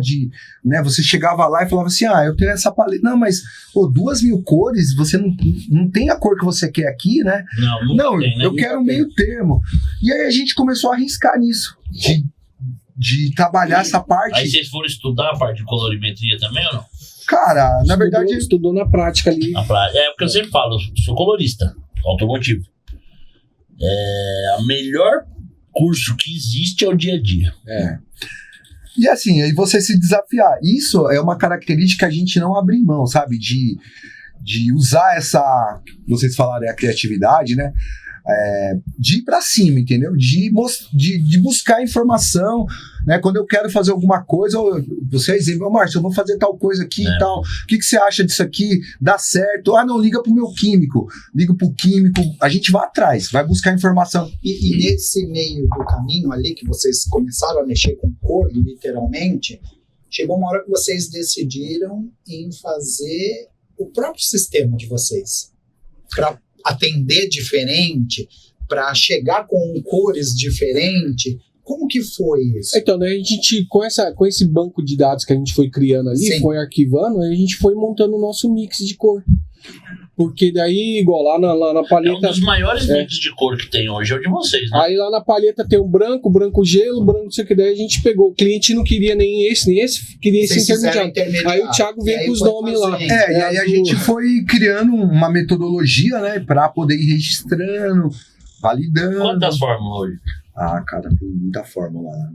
né, você chegava lá e falava assim, eu tenho essa paleta, não, mas 2.000 cores, você não tem a cor que você quer aqui, né? Não tem, né? Eu quero um meio termo. E aí a gente começou a arriscar nisso, de trabalhar essa parte. Aí vocês foram estudar a parte de colorimetria também ou não? Cara, na verdade... Estudou na prática ali. Porque eu sempre falo, eu sou colorista automotivo. O melhor curso que existe é o dia a dia. E assim, aí você se desafiar. Isso é uma característica que a gente não abre mão, sabe? De usar essa... Vocês falarem a criatividade, né? De ir pra cima, entendeu? De buscar informação, né? Quando eu quero fazer alguma coisa, vocês dizem, Márcio, eu vou fazer tal coisa aqui e tal, o que você acha disso aqui? Dá certo? Não, liga pro meu químico, liga pro químico, a gente vai atrás, vai buscar informação. E nesse meio do caminho ali, que vocês começaram a mexer com cor, literalmente, chegou uma hora que vocês decidiram em fazer o próprio sistema de vocês, para atender diferente, para chegar com cores diferentes. Como que foi isso? Então, né, a gente, com esse banco de dados que a gente foi criando ali, Sim. foi arquivando, a gente foi montando o nosso mix de cor. Porque daí, igual lá na palheta... Um dos maiores mix de cor que tem hoje é o de vocês, né? Aí lá na palheta tem o branco gelo, branco não sei o que, daí a gente pegou. O cliente não queria nem esse, queria esse intermediário. Aí o Thiago veio com os nomes lá. E aí a gente foi criando uma metodologia, né, pra poder ir registrando, validando. Quantas fórmulas hoje? Cara, tem muita fórmula, né?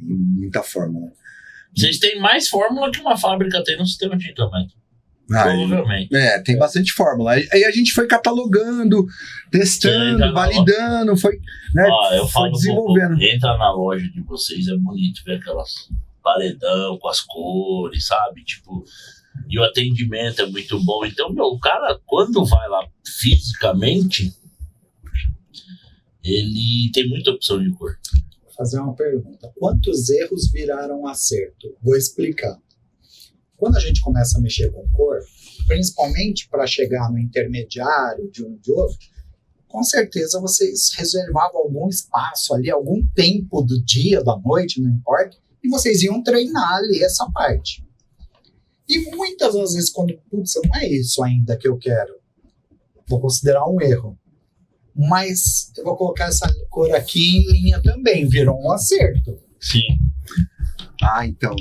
Muita fórmula. Vocês têm mais fórmula que uma fábrica tem no sistema de tintamento. Provavelmente. Tem bastante fórmula. Aí a gente foi catalogando, testando, validando, foi, né, eu foi falo desenvolvendo. Entra na loja de vocês, é bonito ver aquelas paredão com as cores, sabe? Tipo, e o atendimento é muito bom. Então, o cara, quando vai lá fisicamente, ele tem muita opção de cor. Vou fazer uma pergunta. Quantos erros viraram acerto? Vou explicar. Quando a gente começa a mexer com cor, principalmente para chegar no intermediário de um de outro, com certeza vocês reservavam algum espaço ali, algum tempo do dia, da noite, não importa, e vocês iam treinar ali essa parte. E muitas das vezes, quando, não é isso ainda que eu quero, vou considerar um erro. Mas eu vou colocar essa cor aqui em linha também, virou um acerto. Sim. Então,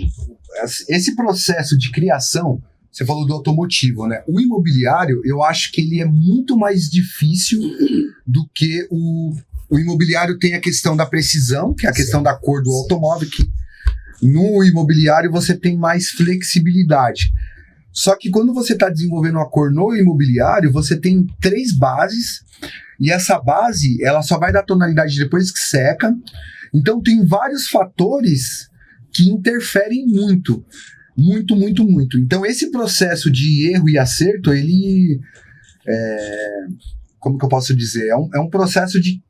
esse processo de criação, você falou do automotivo, né? O imobiliário, eu acho que ele é muito mais difícil do que o imobiliário. Tem a questão da precisão, que é a questão da cor do automóvel, que no imobiliário você tem mais flexibilidade. Só que quando você está desenvolvendo a cor no imobiliário, você tem 3 bases, e essa base, ela só vai dar tonalidade depois que seca. Então tem vários fatores que interferem muito. Então esse processo de erro e acerto, ele como que eu posso dizer? É um processo de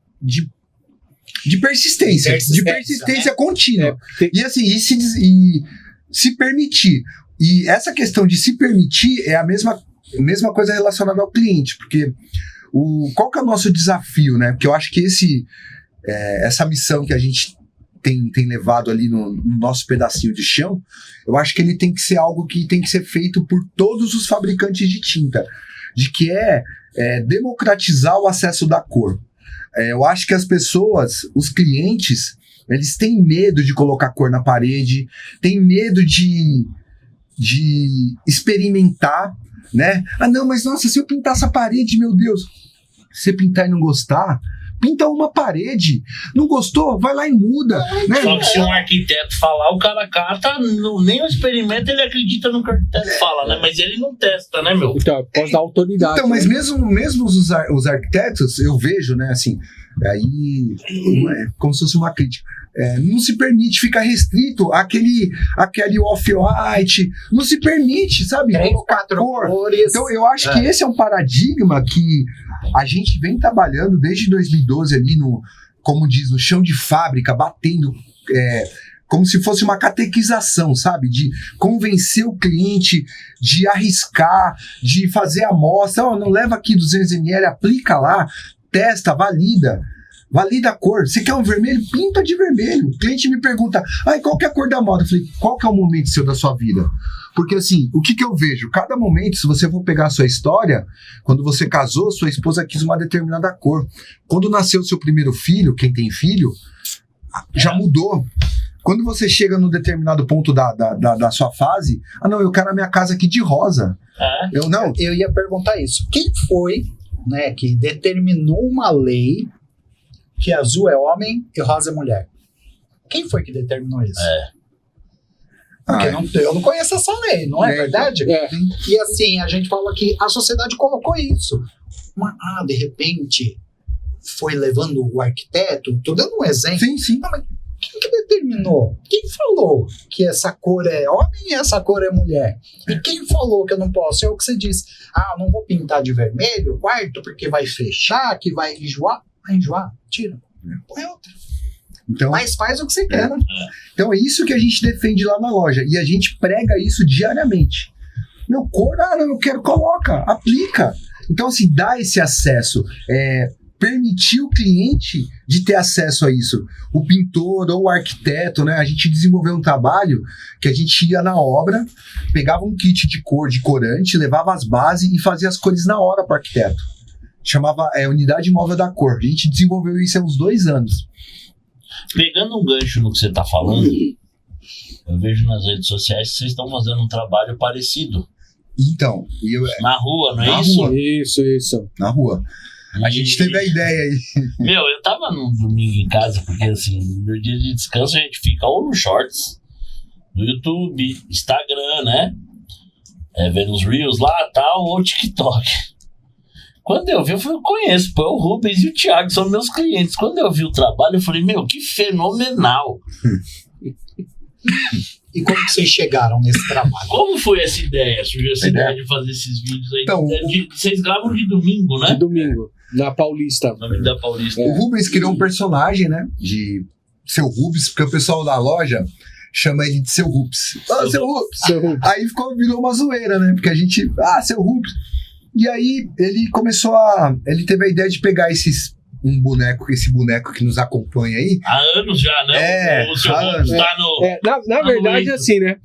persistência. De persistência, né? Contínua. E assim, se permitir. E essa questão de se permitir é a mesma coisa relacionada ao cliente, porque qual que é o nosso desafio, né? Porque eu acho que essa missão que a gente tem levado ali no nosso pedacinho de chão, eu acho que ele tem que ser algo que tem que ser feito por todos os fabricantes de tinta, de que democratizar o acesso da cor. Eu acho que as pessoas, os clientes, eles têm medo de colocar cor na parede, têm medo de experimentar, né? Não, mas nossa, se eu pintar essa parede, meu Deus, se você pintar e não gostar, pinta uma parede. Não gostou? Vai lá e muda. Né? Só que se um arquiteto falar, o cara cata, nem o experimento ele acredita no que o arquiteto fala, né? Mas ele não testa, né, meu? Então, posso dar autoridade. Então, mas né? mesmo os arquitetos, eu vejo, né, assim, aí, como se fosse uma crítica. Não se permite ficar restrito àquele off-white, não se permite, sabe? 3, 4 cores. Então eu acho que esse é um paradigma que a gente vem trabalhando desde 2012 ali como diz, no chão de fábrica, batendo, como se fosse uma catequização, sabe? De convencer o cliente, de arriscar, de fazer a amostra, não leva aqui 200 ml, aplica lá, testa, valida a cor. Você quer um vermelho? Pinta de vermelho. O cliente me pergunta, qual que é a cor da moda? Eu falei, qual que é o momento seu da sua vida? Porque assim, o que eu vejo? Cada momento, se você for pegar a sua história, quando você casou, sua esposa quis uma determinada cor. Quando nasceu seu primeiro filho, quem tem filho, já mudou. Quando você chega num determinado ponto da sua fase, não, eu quero a minha casa aqui de rosa. Eu ia perguntar isso. Quem foi, né, que determinou uma lei que azul é homem e rosa é mulher? Quem foi que determinou isso? Porque eu não conheço essa lei, não é verdade? E assim, a gente fala que a sociedade colocou isso. Mas, de repente, foi levando o arquiteto, tô dando um exemplo. Sim. Não, mas quem que determinou? Quem falou que essa cor é homem e essa cor é mulher? E quem falou que eu não posso? É o que você disse. Não vou pintar de vermelho o quarto porque vai fechar, que vai enjoar. Vai enjoar? Tira. Põe outra. Então, Mas faz o que você quer, né? Então é isso que a gente defende lá na loja. E a gente prega isso diariamente. Meu cor, não, eu quero, coloca, aplica. Então, assim, dá esse acesso. Permitir o cliente de ter acesso a isso. O pintor ou o arquiteto, né? A gente desenvolveu um trabalho que a gente ia na obra, pegava um kit de cor, de corante, levava as bases e fazia as cores na hora para o arquiteto. Chamava Unidade Móvel da Cor. A gente desenvolveu isso há uns 2 anos. Pegando um gancho no que você está falando, eu vejo nas redes sociais que vocês estão fazendo um trabalho parecido. Então, na rua, não é na isso? Rua. Isso. Na rua. A gente teve a ideia aí. Meu, eu tava num domingo em casa, porque assim, no meu dia de descanso a gente fica ou no Shorts, no YouTube, Instagram, né? Vendo os Reels lá, tal, ou TikTok. Quando eu vi, eu falei, eu conheço, o Rubens e o Thiago são meus clientes. Quando eu vi o trabalho, eu falei, meu, que fenomenal. E como que vocês chegaram nesse trabalho? Como foi essa ideia? Surgiu essa ideia de fazer esses vídeos aí? Então, vocês gravam de domingo, né? De domingo, na Paulista. Na Avenida Paulista. O Rubens criou um personagem, né? De Seu Rubens, porque o pessoal da loja chama ele de Seu Rubens. Seu Rubens. Aí virou uma zoeira, né? Porque a gente, Seu Rubens. E aí ele teve a ideia de pegar esse boneco que nos acompanha aí. Há anos já, né? O seu Rubens tá no... Na verdade, assim, né?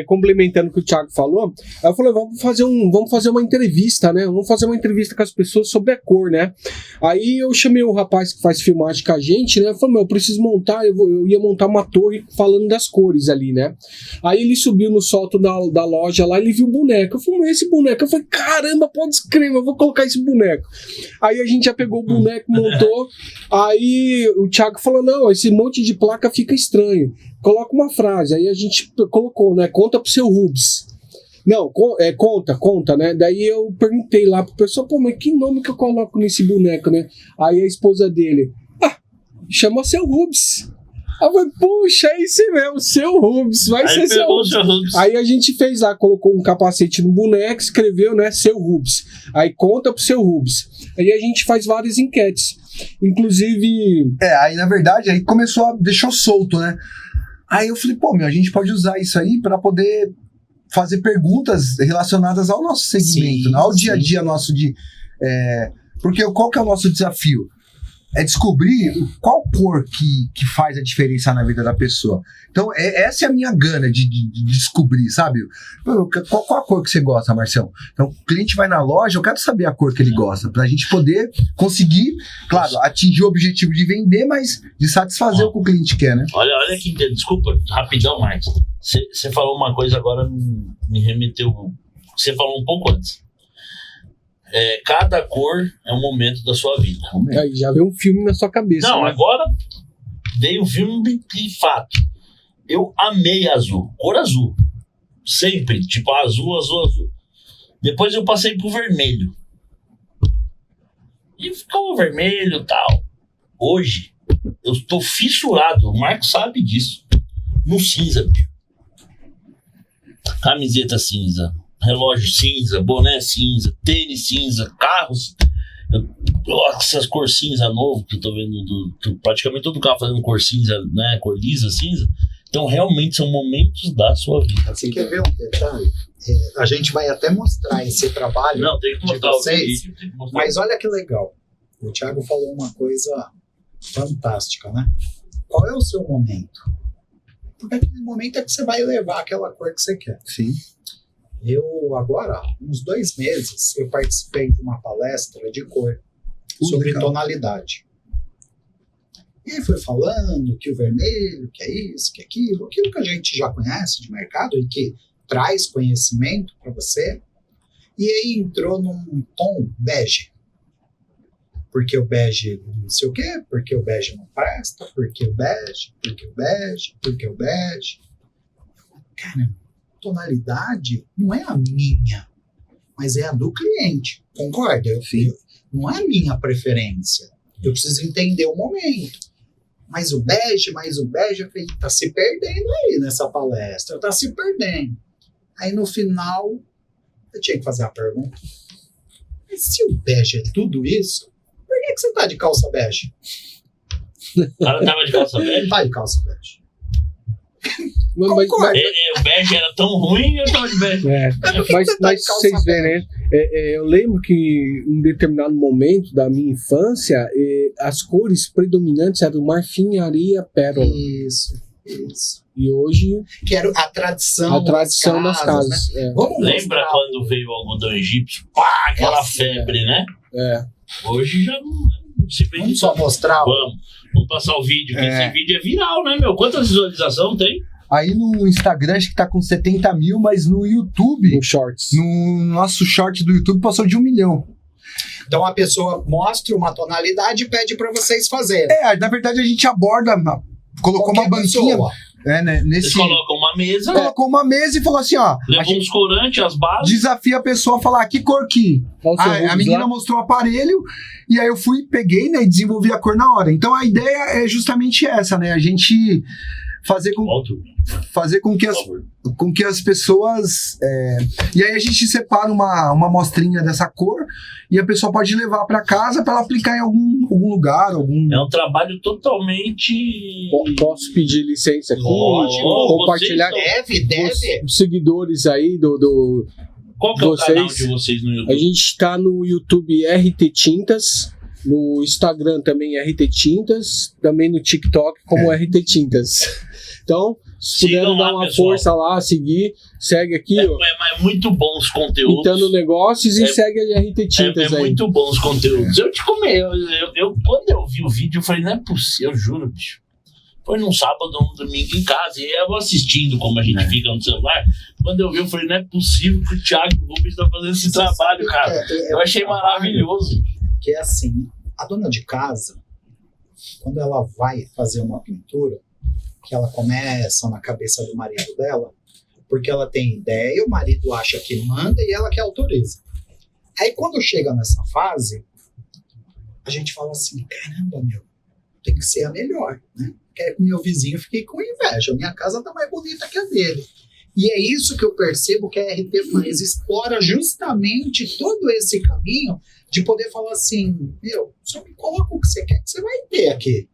Complementando o que o Thiago falou, aí eu falei, vamos fazer uma entrevista, né? Vamos fazer uma entrevista com as pessoas sobre a cor, né? Aí eu chamei o rapaz que faz filmagem com a gente, né? Eu falei, eu preciso montar, eu ia montar uma torre falando das cores ali, né? Aí ele subiu no solto da loja lá, ele viu o boneco. Eu falei, mas esse boneco? Eu falei, caramba, pode escrever, eu vou colocar esse boneco. Aí a gente já pegou o boneco, montou. Aí o Thiago falou, não, esse monte de placa fica estranho. Coloca uma frase. Aí a gente colocou, né? Conta pro seu Rubens. Não, conta, né? Daí eu perguntei lá pro pessoal, mas que nome que eu coloco nesse boneco, né? Aí a esposa dele, chama seu Rubens. Aí eu falei, puxa, é isso mesmo, seu Rubens, vai ser seu Rubens. Aí a gente fez lá, colocou um capacete no boneco, escreveu, né, seu Rubens. Aí conta pro seu Rubens. Aí a gente faz várias enquetes. Inclusive... aí na verdade, aí deixou solto, né? Aí eu falei, a gente pode usar isso aí para poder fazer perguntas relacionadas ao nosso segmento, ao dia a dia nosso de... Porque qual que é o nosso desafio? É descobrir qual cor que faz a diferença na vida da pessoa. Então, essa é a minha gana de descobrir, sabe? Qual a cor que você gosta, Marcelo? Então, o cliente vai na loja, eu quero saber a cor que ele gosta, pra gente poder conseguir, claro, atingir o objetivo de vender, mas de satisfazer o que o cliente quer, né? Olha que, desculpa, rapidão, Marcos. Você falou uma coisa agora, me remeteu... Você falou um pouco antes. cada cor é um momento da sua vida. Aí já veio um filme na sua cabeça. Não, né? agora veio um filme de fato. Eu amei azul, cor azul. Sempre, tipo azul, azul, azul. Depois eu passei pro vermelho. E ficou vermelho e tal. Hoje, eu estou fissurado, o Marcos sabe disso, no cinza, bicho. Camiseta cinza, relógio cinza, boné cinza, tênis cinza, carros. Essas cor cinza novo que eu tô vendo, praticamente todo carro fazendo cor cinza, né? Cor lisa, cinza. Então, realmente são momentos da sua vida. Você quer ver um detalhe? A gente vai até mostrar esse trabalho. Não, tem que mostrar de vocês, o vídeo. Tem que mostrar. Mas olha que legal. O Thiago falou uma coisa fantástica, né? Qual é o seu momento? Porque aquele momento é que você vai levar aquela cor que você quer. Sim. Eu, agora, uns 2 meses, eu participei de uma palestra de cor sobre legal. tonalidade. E aí foi falando que o vermelho, que é isso, que é aquilo que a gente já conhece de mercado e que traz conhecimento para você. E aí entrou num tom bege. Porque o bege não sei o quê, porque o bege não presta, porque o bege. Cara, tonalidade não é a minha, mas é a do cliente. Concorda? Não é a minha preferência. Eu preciso entender o momento. Mas o bege, eu falei, tá se perdendo aí nessa palestra, tá se perdendo. Aí no final, eu tinha que fazer a pergunta. Mas se o bege é tudo isso, por que você tá de calça bege? O cara tava de calça bege? Tá de calça bege. Mas, Concordo. O bege era tão ruim e eu tava de bege. mas vocês verem, né? Eu lembro que em um determinado momento da minha infância, as cores predominantes eram marfim, areia, pérola. Isso. E hoje, Que era a tradição das casas. né? É. Vamos Lembra mostrar. quando veio o algodão egípcio? Pá, aquela Nossa, febre, né? É. Hoje já não se vende. Vamos só mostrar. Vamos passar o vídeo, que esse vídeo é viral, né, meu? Quantas visualizações tem? Aí no Instagram acho que tá com 70 mil, mas no YouTube, Com shorts. no nosso short do YouTube, passou de 1 milhão. Então a pessoa mostra uma tonalidade e pede para vocês fazerem. Na verdade a gente aborda, colocou Qualquer uma banquinha, pessoa. né, Vocês colocam uma mesa, colocou uma mesa e falou assim, ó, a levam gente uns corantes, as bases. desafia a pessoa a falar que cor que. Olha o seu A Rubens menina lá. mostrou o aparelho e aí eu peguei, né, e desenvolvi a cor na hora. Então a ideia é justamente essa, né, a gente fazer com que as pessoas... E aí a gente separa uma amostrinha dessa cor e a pessoa pode levar para casa para ela aplicar em algum lugar, É um trabalho totalmente... Posso pedir licença aqui? Lógico, Compartilhar Deve. os seguidores aí do Qual que é o canal vocês. de vocês no A YouTube? gente está no YouTube RT Tintas, no Instagram também RT Tintas, também no TikTok como RT Tintas. Então, se Sigam puderem lá, dar uma pessoal. força lá, seguir, segue aqui, ó, É muito bom os conteúdos. Pintando Negócios e É- segue a RT Tintas aí. muito bom os conteúdos. Eu te comi. Quando eu vi o vídeo, eu falei, não é possível, eu juro, bicho. Foi num sábado, um domingo em casa, e eu assistindo como a gente fica no celular. Quando eu vi, eu falei, não é possível que o Thiago Rubens tá fazendo esse trabalho, cara. Eu achei maravilhoso. Que é assim, a dona de casa, quando ela vai fazer uma pintura, que ela começa na cabeça do marido dela, porque ela tem ideia, o marido acha que manda e ela que autoriza. Aí quando chega nessa fase, a gente fala assim, caramba, meu, tem que ser a melhor, né? Quero que meu vizinho fique com inveja, minha casa tá mais bonita que a dele. E é isso que eu percebo que a RT faz, explora justamente todo esse caminho de poder falar assim, meu, só me coloca o que você quer que você vai ter aqui.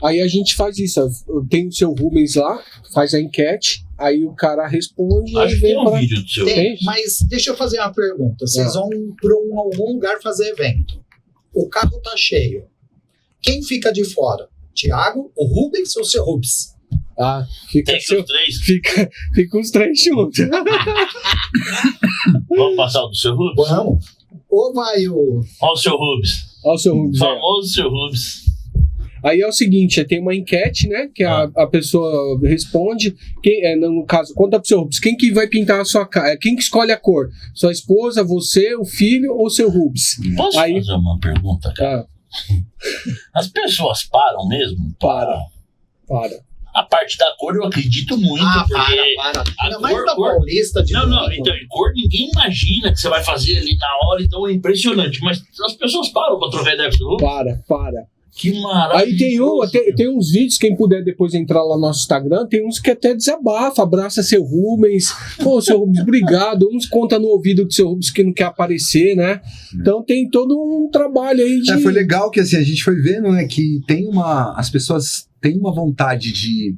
Aí a gente faz isso, ó, tem o seu Rubens lá, faz a enquete, aí o cara responde e Acho que vem tem um pra... vídeo do seu. Tem, mas deixa eu fazer uma pergunta. Vocês vão para algum lugar fazer evento. O carro tá cheio. Quem fica de fora? Thiago, o Rubens ou o seu Rubens? Ah, fica, Tem os três. fica os três juntos. Vamos passar o do seu Rubens? Vamos. Ou vai o... Olha o seu Rubens. Olha o seu Rubens aí. Famoso seu Rubens. Aí é o seguinte, tem uma enquete, né? Que a pessoa responde. No caso, conta pro seu Rubens, quem que vai pintar a sua casa? Quem que escolhe a cor? Sua esposa, você, o filho ou seu Rubens? Posso fazer uma pergunta, cara? As pessoas param mesmo? Para. A parte da cor eu acredito muito, porque... Para. Ainda A mais da cor... Paulista de Não, domingo. então, em cor ninguém imagina que você vai fazer ali na hora, então é impressionante. Mas as pessoas param pra trocar ideia com o Rubens. Para. Que maravilhoso. Aí tem uns vídeos, quem puder depois entrar lá no nosso Instagram, tem uns que até desabafa, abraça seu Rubens. Pô, seu Rubens, obrigado. Uns conta no ouvido do seu Rubens que não quer aparecer, né? Então tem todo um trabalho aí de... Foi legal que assim, a gente foi vendo, né, que as pessoas têm uma vontade de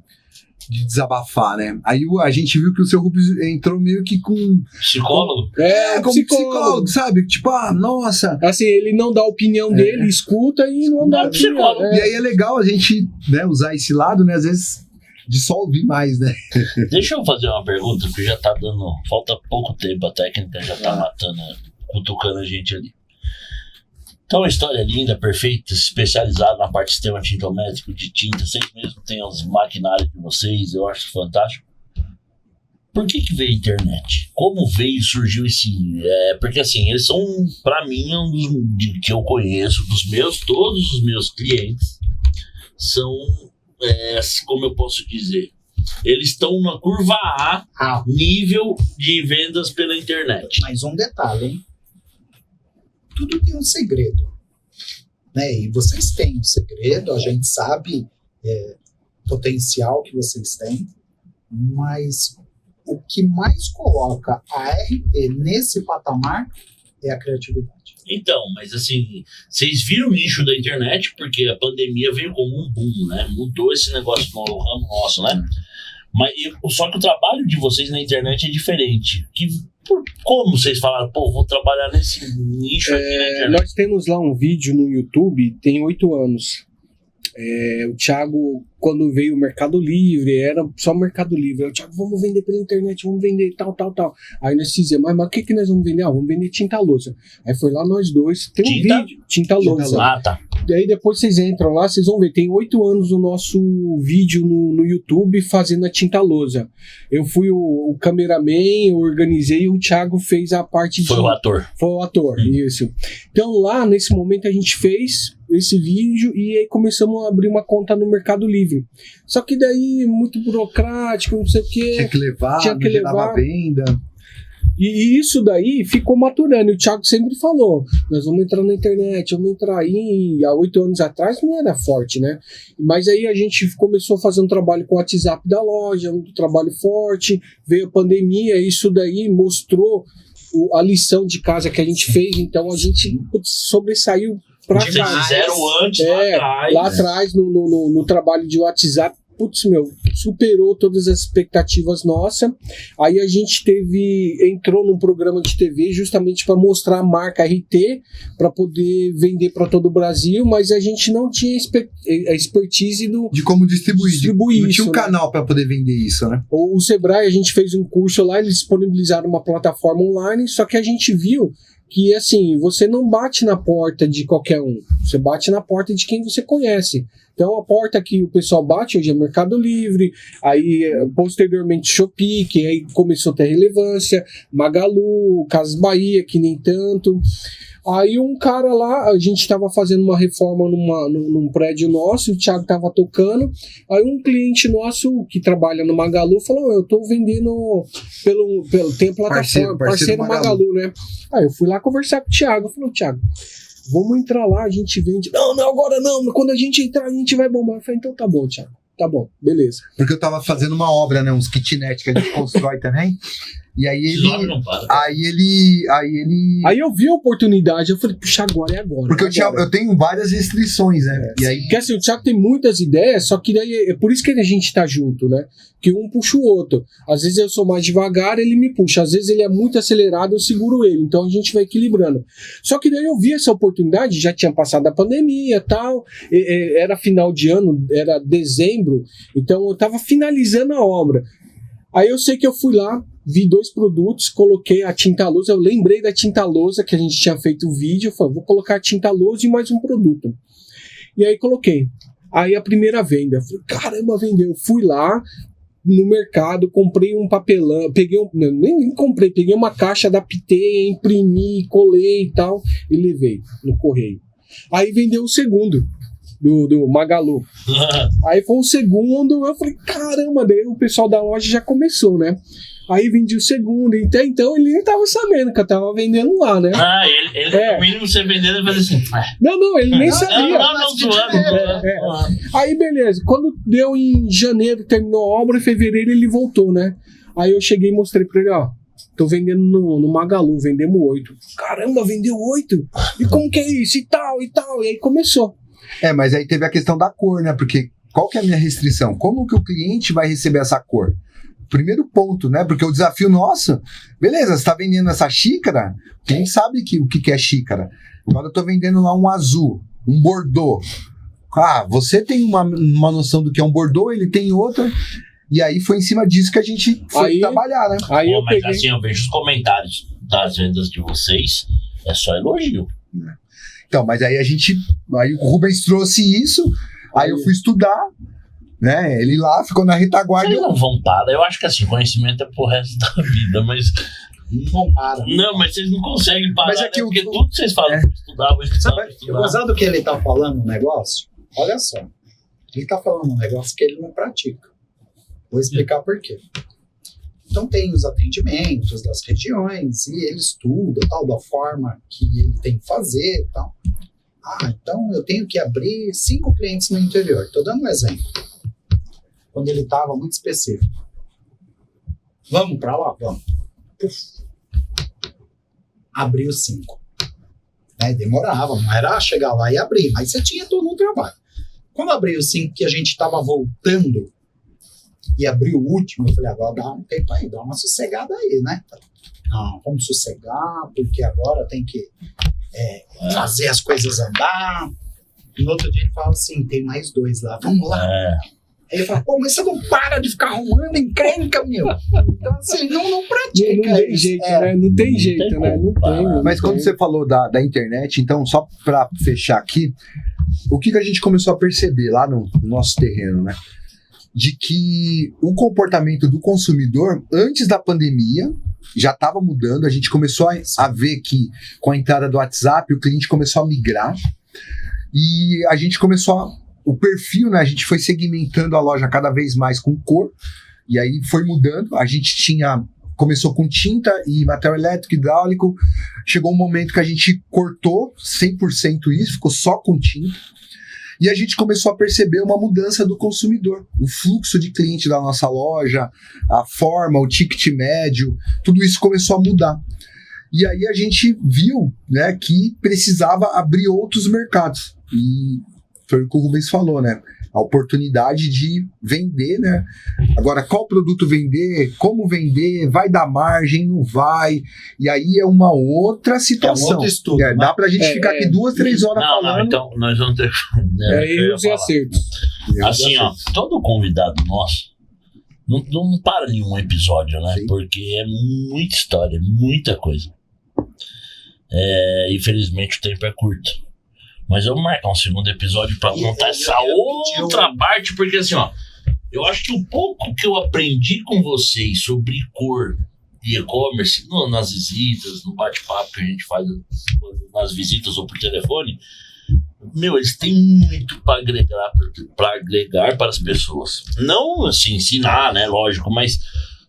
desabafar, né? Aí a gente viu que o seu Rubens entrou meio que com... Psicólogo? Como psicólogo, sabe? Tipo, nossa... Assim, ele não dá a opinião dele, escuta e não dá psicólogo. E aí é legal a gente, né, usar esse lado, né? Às vezes de só ouvir mais, né? Deixa eu fazer uma pergunta, porque já tá dando... Falta pouco tempo, a técnica já tá matando, cutucando a gente ali. Então, uma história linda, perfeita, especializada na parte de sistema tintométrico, de tinta. Vocês mesmos têm os maquinários de vocês, eu acho fantástico. Por que veio a internet? Como veio, surgiu esse... porque assim, eles são, pra mim, um dos que eu conheço, todos os meus clientes, são, como eu posso dizer, eles estão na curva A, nível de vendas pela internet. Mas um detalhe, hein? Tudo tem um segredo, né? E vocês têm um segredo, a gente sabe o potencial que vocês têm, mas o que mais coloca a RT nesse patamar é a criatividade. Então, mas assim, vocês viram o nicho da internet, porque a pandemia veio como um boom, né? Mudou esse negócio no ramo nosso, né? Mas, só que o trabalho de vocês na internet é diferente. Como vocês falaram, vou trabalhar nesse nicho aqui na internet? Nós temos lá um vídeo no YouTube, tem 8 anos. O Thiago, quando veio o Mercado Livre, era só o Mercado Livre. O Thiago, vamos vender pela internet, vamos vender tal. Aí nós fizemos, mas o que nós vamos vender? Vamos vender tinta louça. Aí foi lá nós dois, tem um vídeo, tinta louça. Tá. E aí depois vocês entram lá, vocês vão ver, tem 8 anos o nosso vídeo no YouTube fazendo a tinta louça. Eu fui o cameraman, eu organizei e o Thiago fez a parte Foi o ator. Foi o ator, isso. Então lá, nesse momento, a gente fez esse vídeo e aí começamos a abrir uma conta no Mercado Livre. Só que daí, muito burocrático, não sei o quê. Tinha que levar, venda. E isso daí ficou maturando. E o Thiago sempre falou, nós vamos entrar na internet, vamos entrar aí. Há 8 anos atrás não era forte, né? Mas aí a gente começou a fazer um trabalho com o WhatsApp da loja, um trabalho forte, veio a pandemia, isso daí mostrou a lição de casa que a gente fez, então a gente sobressaiu pra cá. Vocês fizeram antes, lá atrás, no trabalho de WhatsApp, superou todas as expectativas nossas. Aí a gente entrou num programa de TV justamente para mostrar a marca RT, para poder vender para todo o Brasil, mas a gente não tinha a expertise de como distribuir não isso, tinha um canal para poder vender isso, né? O Sebrae, a gente fez um curso lá, eles disponibilizaram uma plataforma online, só que a gente viu que, assim, você não bate na porta de qualquer um, você bate na porta de quem você conhece. Então, a porta que o pessoal bate hoje é Mercado Livre, aí, posteriormente, Shopee, que aí começou a ter relevância, Magalu, Casas Bahia, que nem tanto. Aí um cara lá, a gente estava fazendo uma reforma num prédio nosso, o Thiago estava tocando, aí um cliente nosso que trabalha no Magalu falou, eu estou vendendo tem a plataforma, parceiro Magalu, né? Aí eu fui lá conversar com o Thiago, eu falei, Thiago, vamos entrar lá, a gente vende. Não, agora não, quando a gente entrar a gente vai bombar. Eu falei, então tá bom, Thiago, tá bom, beleza. Porque eu tava fazendo uma obra, né, uns kitnet que a gente constrói também. E aí Aí eu vi a oportunidade, eu falei, puxa, agora é agora. Porque eu tenho várias restrições, né? E aí... Porque assim, o Thiago tem muitas ideias, só que daí é por isso que a gente tá junto, né? Que um puxa o outro. Às vezes eu sou mais devagar, ele me puxa. Às vezes ele é muito acelerado, eu seguro ele. Então a gente vai equilibrando. Só que daí eu vi essa oportunidade, já tinha passado a pandemia e tal. Era final de ano, era dezembro. Então eu tava finalizando a obra. Aí eu sei que eu fui lá, vi 2 produtos, coloquei a tinta louça, eu lembrei da tinta louça que a gente tinha feito o vídeo, eu falei, vou colocar a tinta louça e mais um produto. E aí coloquei. Aí a primeira venda, eu falei, caramba, vendeu. Fui lá no mercado, comprei um papelão, nem comprei, peguei uma caixa, adaptei, imprimi, colei e tal, e levei no correio. Aí vendeu o segundo, do Magalu. Aí foi o segundo, eu falei, caramba, daí o pessoal da loja já começou, né? Aí vendi o segundo, então ele nem tava sabendo que eu tava vendendo lá, né? Ele no mínimo você vendendo, ele fazia assim. Não, ele nem sabia. Não, zoando. Aí beleza, quando deu em janeiro, terminou a obra, em fevereiro ele voltou, né? Aí eu cheguei e mostrei pra ele, ó, tô vendendo no Magalu, vendemos 8. Caramba, vendeu 8? E como que é isso? E tal. E aí começou. Mas aí teve a questão da cor, né? Porque qual que é a minha restrição? Como que o cliente vai receber essa cor? Primeiro ponto, né? Porque o desafio nosso, beleza, você tá vendendo essa xícara, quem sabe o que é xícara? Agora eu tô vendendo lá um azul, um bordô. Você tem uma noção do que é um bordô, ele tem outra, e aí foi em cima disso que a gente foi trabalhar, né? Mas assim, eu vejo os comentários das vendas de vocês, é só elogio. Então, mas aí aí o Rubens trouxe isso, aí eu fui estudar, né? Ele lá ficou na retaguarda. Vocês não vão parar. Eu acho que assim, conhecimento é pro resto da vida, mas. Não para. Não, mas vocês não conseguem parar, mas é que porque tudo que vocês falam, vou estudar. Apesar do que ele tá falando um negócio, olha só. Ele tá falando um negócio que ele não pratica. Vou explicar por quê. Então tem os atendimentos das regiões e ele estuda tal, da forma que ele tem que fazer e tal. Então eu tenho que abrir 5 clientes no interior. Estou dando um exemplo. Quando ele estava muito específico. Vamos para lá? Vamos. Puf. Abriu 5. Demorava, não era chegar lá e abrir, mas você tinha todo um trabalho. Quando abriu 5, que a gente estava voltando e abriu o último, eu falei, agora dá um tempo aí, dá uma sossegada aí, né? Não, vamos sossegar, porque agora tem que fazer as coisas andar. E no outro dia ele fala assim, tem mais 2 lá, vamos lá. Aí ele fala, mas você não para de ficar arrumando encrenca, meu. Então assim, não pratica. Não tem jeito, né? Não tem jeito, né? Não tem. Mas quando você falou da internet, então, só para fechar aqui, o que a gente começou a perceber lá no nosso terreno, né? De que o comportamento do consumidor, antes da pandemia, já estava mudando. A gente começou a ver que, com a entrada do WhatsApp, o cliente começou a migrar. E a gente começou o perfil, né? A gente foi segmentando a loja cada vez mais com cor. E aí foi mudando. A gente começou com tinta e material elétrico, hidráulico. Chegou um momento que a gente cortou 100% isso, ficou só com tinta. E a gente começou a perceber uma mudança do consumidor. O fluxo de cliente da nossa loja, a forma, o ticket médio, tudo isso começou a mudar. E aí a gente viu, né, que precisava abrir outros mercados. E foi o que o Rubens falou, né? A oportunidade de vender, né? Agora, qual produto vender, como vender, vai dar margem, não vai. E aí é uma outra situação. Outro estudo, dá pra gente ficar aqui 2, 3 horas falando. Não, então nós vamos ter... erros e acertos. Assim, ó, todo convidado nosso não para nenhum episódio, né? Sim. Porque é muita história, muita coisa. Infelizmente o tempo é curto. Mas eu vou marcar um segundo episódio pra contar essa outra parte, porque assim, ó, eu acho que o pouco que eu aprendi com vocês sobre cor e e-commerce, nas visitas, no bate-papo que a gente faz nas visitas ou por telefone, eles têm muito para agregar para as pessoas. Não assim, ensinar, né, lógico, mas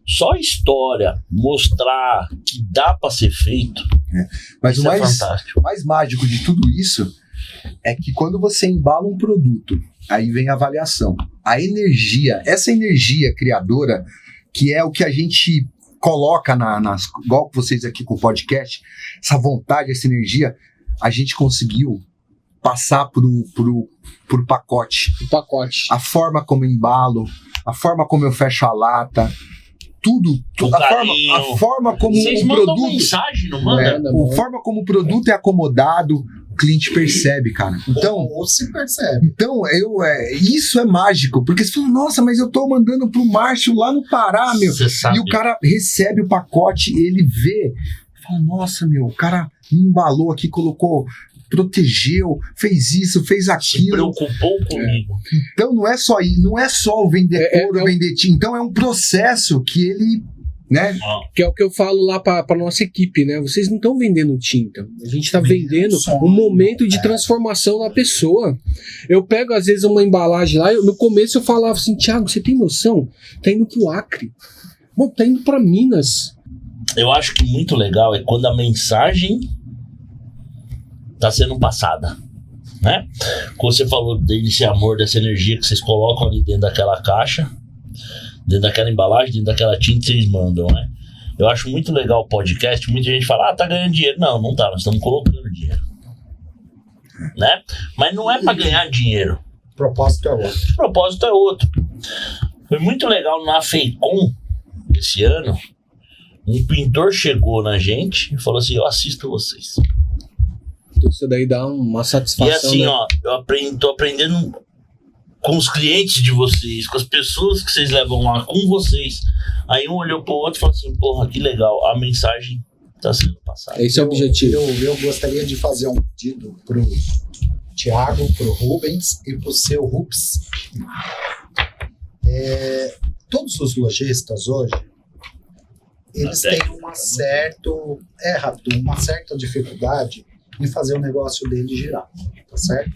só história, mostrar que dá para ser feito. Mas o fantástico. mais mágico de tudo isso é que quando você embala um produto, aí vem a avaliação. A energia, essa energia criadora, que é o que a gente coloca igual vocês aqui com o podcast, essa vontade, essa energia, a gente conseguiu passar pro pacote. O pacote. A forma como eu embalo, a forma como eu fecho a lata, tudo a forma como vocês o produto, mensagem, não manda? A forma como o produto é acomodado, o cliente percebe, cara. Então, ou se percebe. Então, isso é mágico, porque você fala, nossa, mas eu tô mandando pro Márcio lá no Pará, meu. E o cara recebe o pacote, ele vê, fala, nossa, meu, o cara me embalou aqui, colocou protegeu, fez isso, fez Se aquilo. preocupou comigo. Então não é só o vender couro, vender tinta. Então é um processo que ele, né? Que é o que eu falo lá pra nossa equipe, né? Vocês não estão vendendo tinta. A gente tá vendendo um momento de transformação na pessoa. Eu pego, às vezes, uma embalagem lá. No começo eu falava assim, Thiago, você tem noção? Tá indo pro Acre. Bom, tá indo pra Minas. Eu acho que muito legal é quando a mensagem tá sendo passada, né? Como você falou desse amor, dessa energia que vocês colocam ali dentro daquela caixa, dentro daquela embalagem, dentro daquela tinta que vocês mandam, né? Eu acho muito legal o podcast. Muita gente fala, tá ganhando dinheiro. Não, não tá, nós estamos colocando dinheiro, né? Mas não é pra ganhar dinheiro. O propósito é outro. O propósito é outro. Foi muito legal na FEICOM esse ano. Um pintor chegou na gente e falou assim, eu assisto vocês. Isso daí dá uma satisfação. E assim, né? ó, tô aprendendo com os clientes de vocês, com as pessoas que vocês levam lá, com vocês. Aí um olhou pro outro e falou assim, porra, que legal, a mensagem tá sendo passada. Esse é o objetivo. Eu gostaria de fazer um pedido pro Thiago, pro Rubens e pro seu Rups. Todos os lojistas hoje, eles têm uma certa dificuldade em fazer o negócio dele girar, tá certo?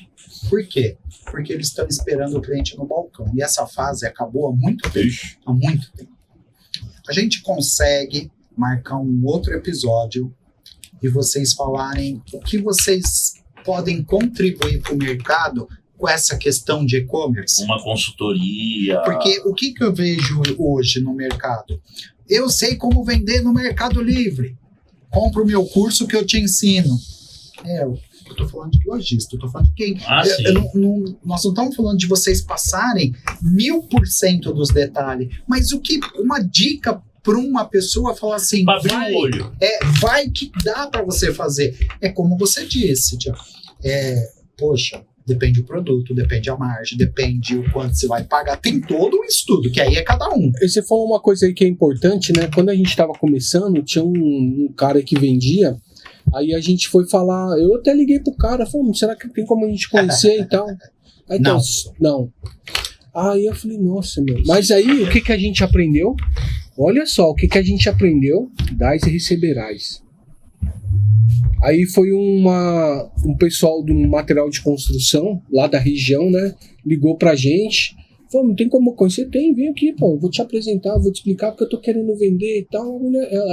Por quê? Porque eles estão esperando o cliente no balcão. E essa fase acabou há muito tempo. A gente consegue marcar um outro episódio e vocês falarem o que vocês podem contribuir para o mercado com essa questão de e-commerce. Uma consultoria. Porque o que eu vejo hoje no mercado? Eu sei como vender no Mercado Livre. Compra o meu curso que eu te ensino. Eu tô falando de lojista, eu tô falando de quem? Sim. Nós não estamos falando de vocês passarem 1000% dos detalhes, mas uma dica para uma pessoa falar assim, Pra abrir o olho. Vai que dá para você fazer. É como você disse, Tiago. Poxa, depende do produto, depende a margem, depende o quanto você vai pagar. Tem todo um estudo, que aí é cada um. E você falou uma coisa aí que é importante, né? Quando a gente tava começando, tinha um cara que vendia. Aí a gente foi falar, eu até liguei pro cara, falei, será que tem como a gente conhecer e tal? Aí, não. Aí eu falei, nossa, meu. Mas aí, o que a gente aprendeu? Olha só, o que a gente aprendeu? Dais e receberás. Aí foi um pessoal do material de construção, lá da região, né? Ligou pra gente. Falou, não tem como conhecer? Tem, vem aqui, pô. Eu vou te apresentar, vou te explicar porque eu tô querendo vender e tal.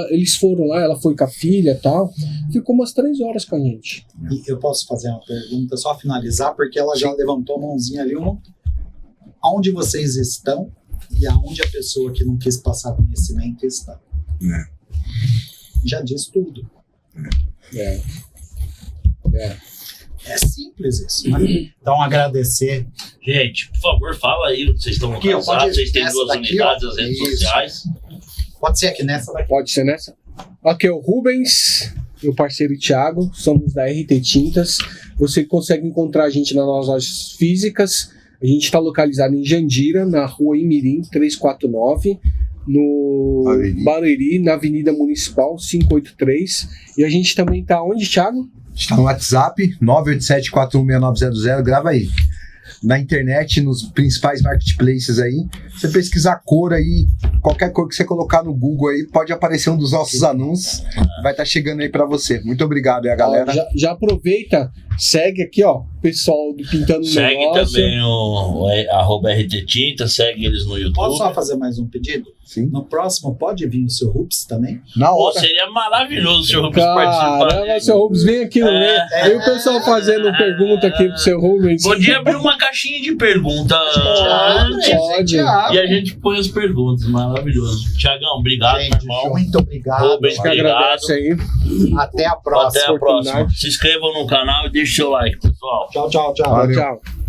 Eles foram lá, ela foi com a filha e tal. Ficou umas 3 horas com a gente. E eu posso fazer uma pergunta, só finalizar, porque ela já levantou a mãozinha ali. Aonde vocês estão e aonde a pessoa que não quis passar conhecimento está? Já diz tudo. É simples isso, né? Então, agradecer. Gente, por favor, fala aí onde vocês estão localizados. Vocês têm 2 unidades nas redes sociais. Pode ser aqui nessa daqui. Pode ser nessa. Aqui é o Rubens, meu parceiro Thiago, somos da RT Tintas. Você consegue encontrar a gente nas nossas lojas físicas. A gente está localizado em Jandira, na rua Imirim 349, no Barueri, na Avenida Municipal 583. E a gente também está onde, Thiago? Está no WhatsApp, 987-416900, grava aí. Na internet, nos principais marketplaces aí. Você pesquisar cor aí, qualquer cor que você colocar no Google aí, pode aparecer um dos nossos anúncios. Vai estar chegando aí para você. Muito obrigado aí, a galera. Já aproveita, segue aqui, ó, o pessoal do Pintando Segue Negócio. também o @RT Tinta, segue eles no YouTube. Posso só fazer mais um pedido? Sim. No próximo, pode vir o seu Rups também? Na Pô, hora. seria maravilhoso o seu Rubens participar. Caramba, seu Rubens, vem aqui no meio. Aí o pessoal fazendo pergunta aqui pro seu Rubens. Podia abrir uma caixinha de pergunta Pode. e a gente põe as perguntas. Maravilhoso. Tiagão, obrigado, Gente, meu irmão. muito obrigado. Rubens, Que agradece aí. Até a próxima. Até a próxima. Se inscrevam no canal e deixem seu like, pessoal. Tchau, tchau, tchau. Valeu. Tchau.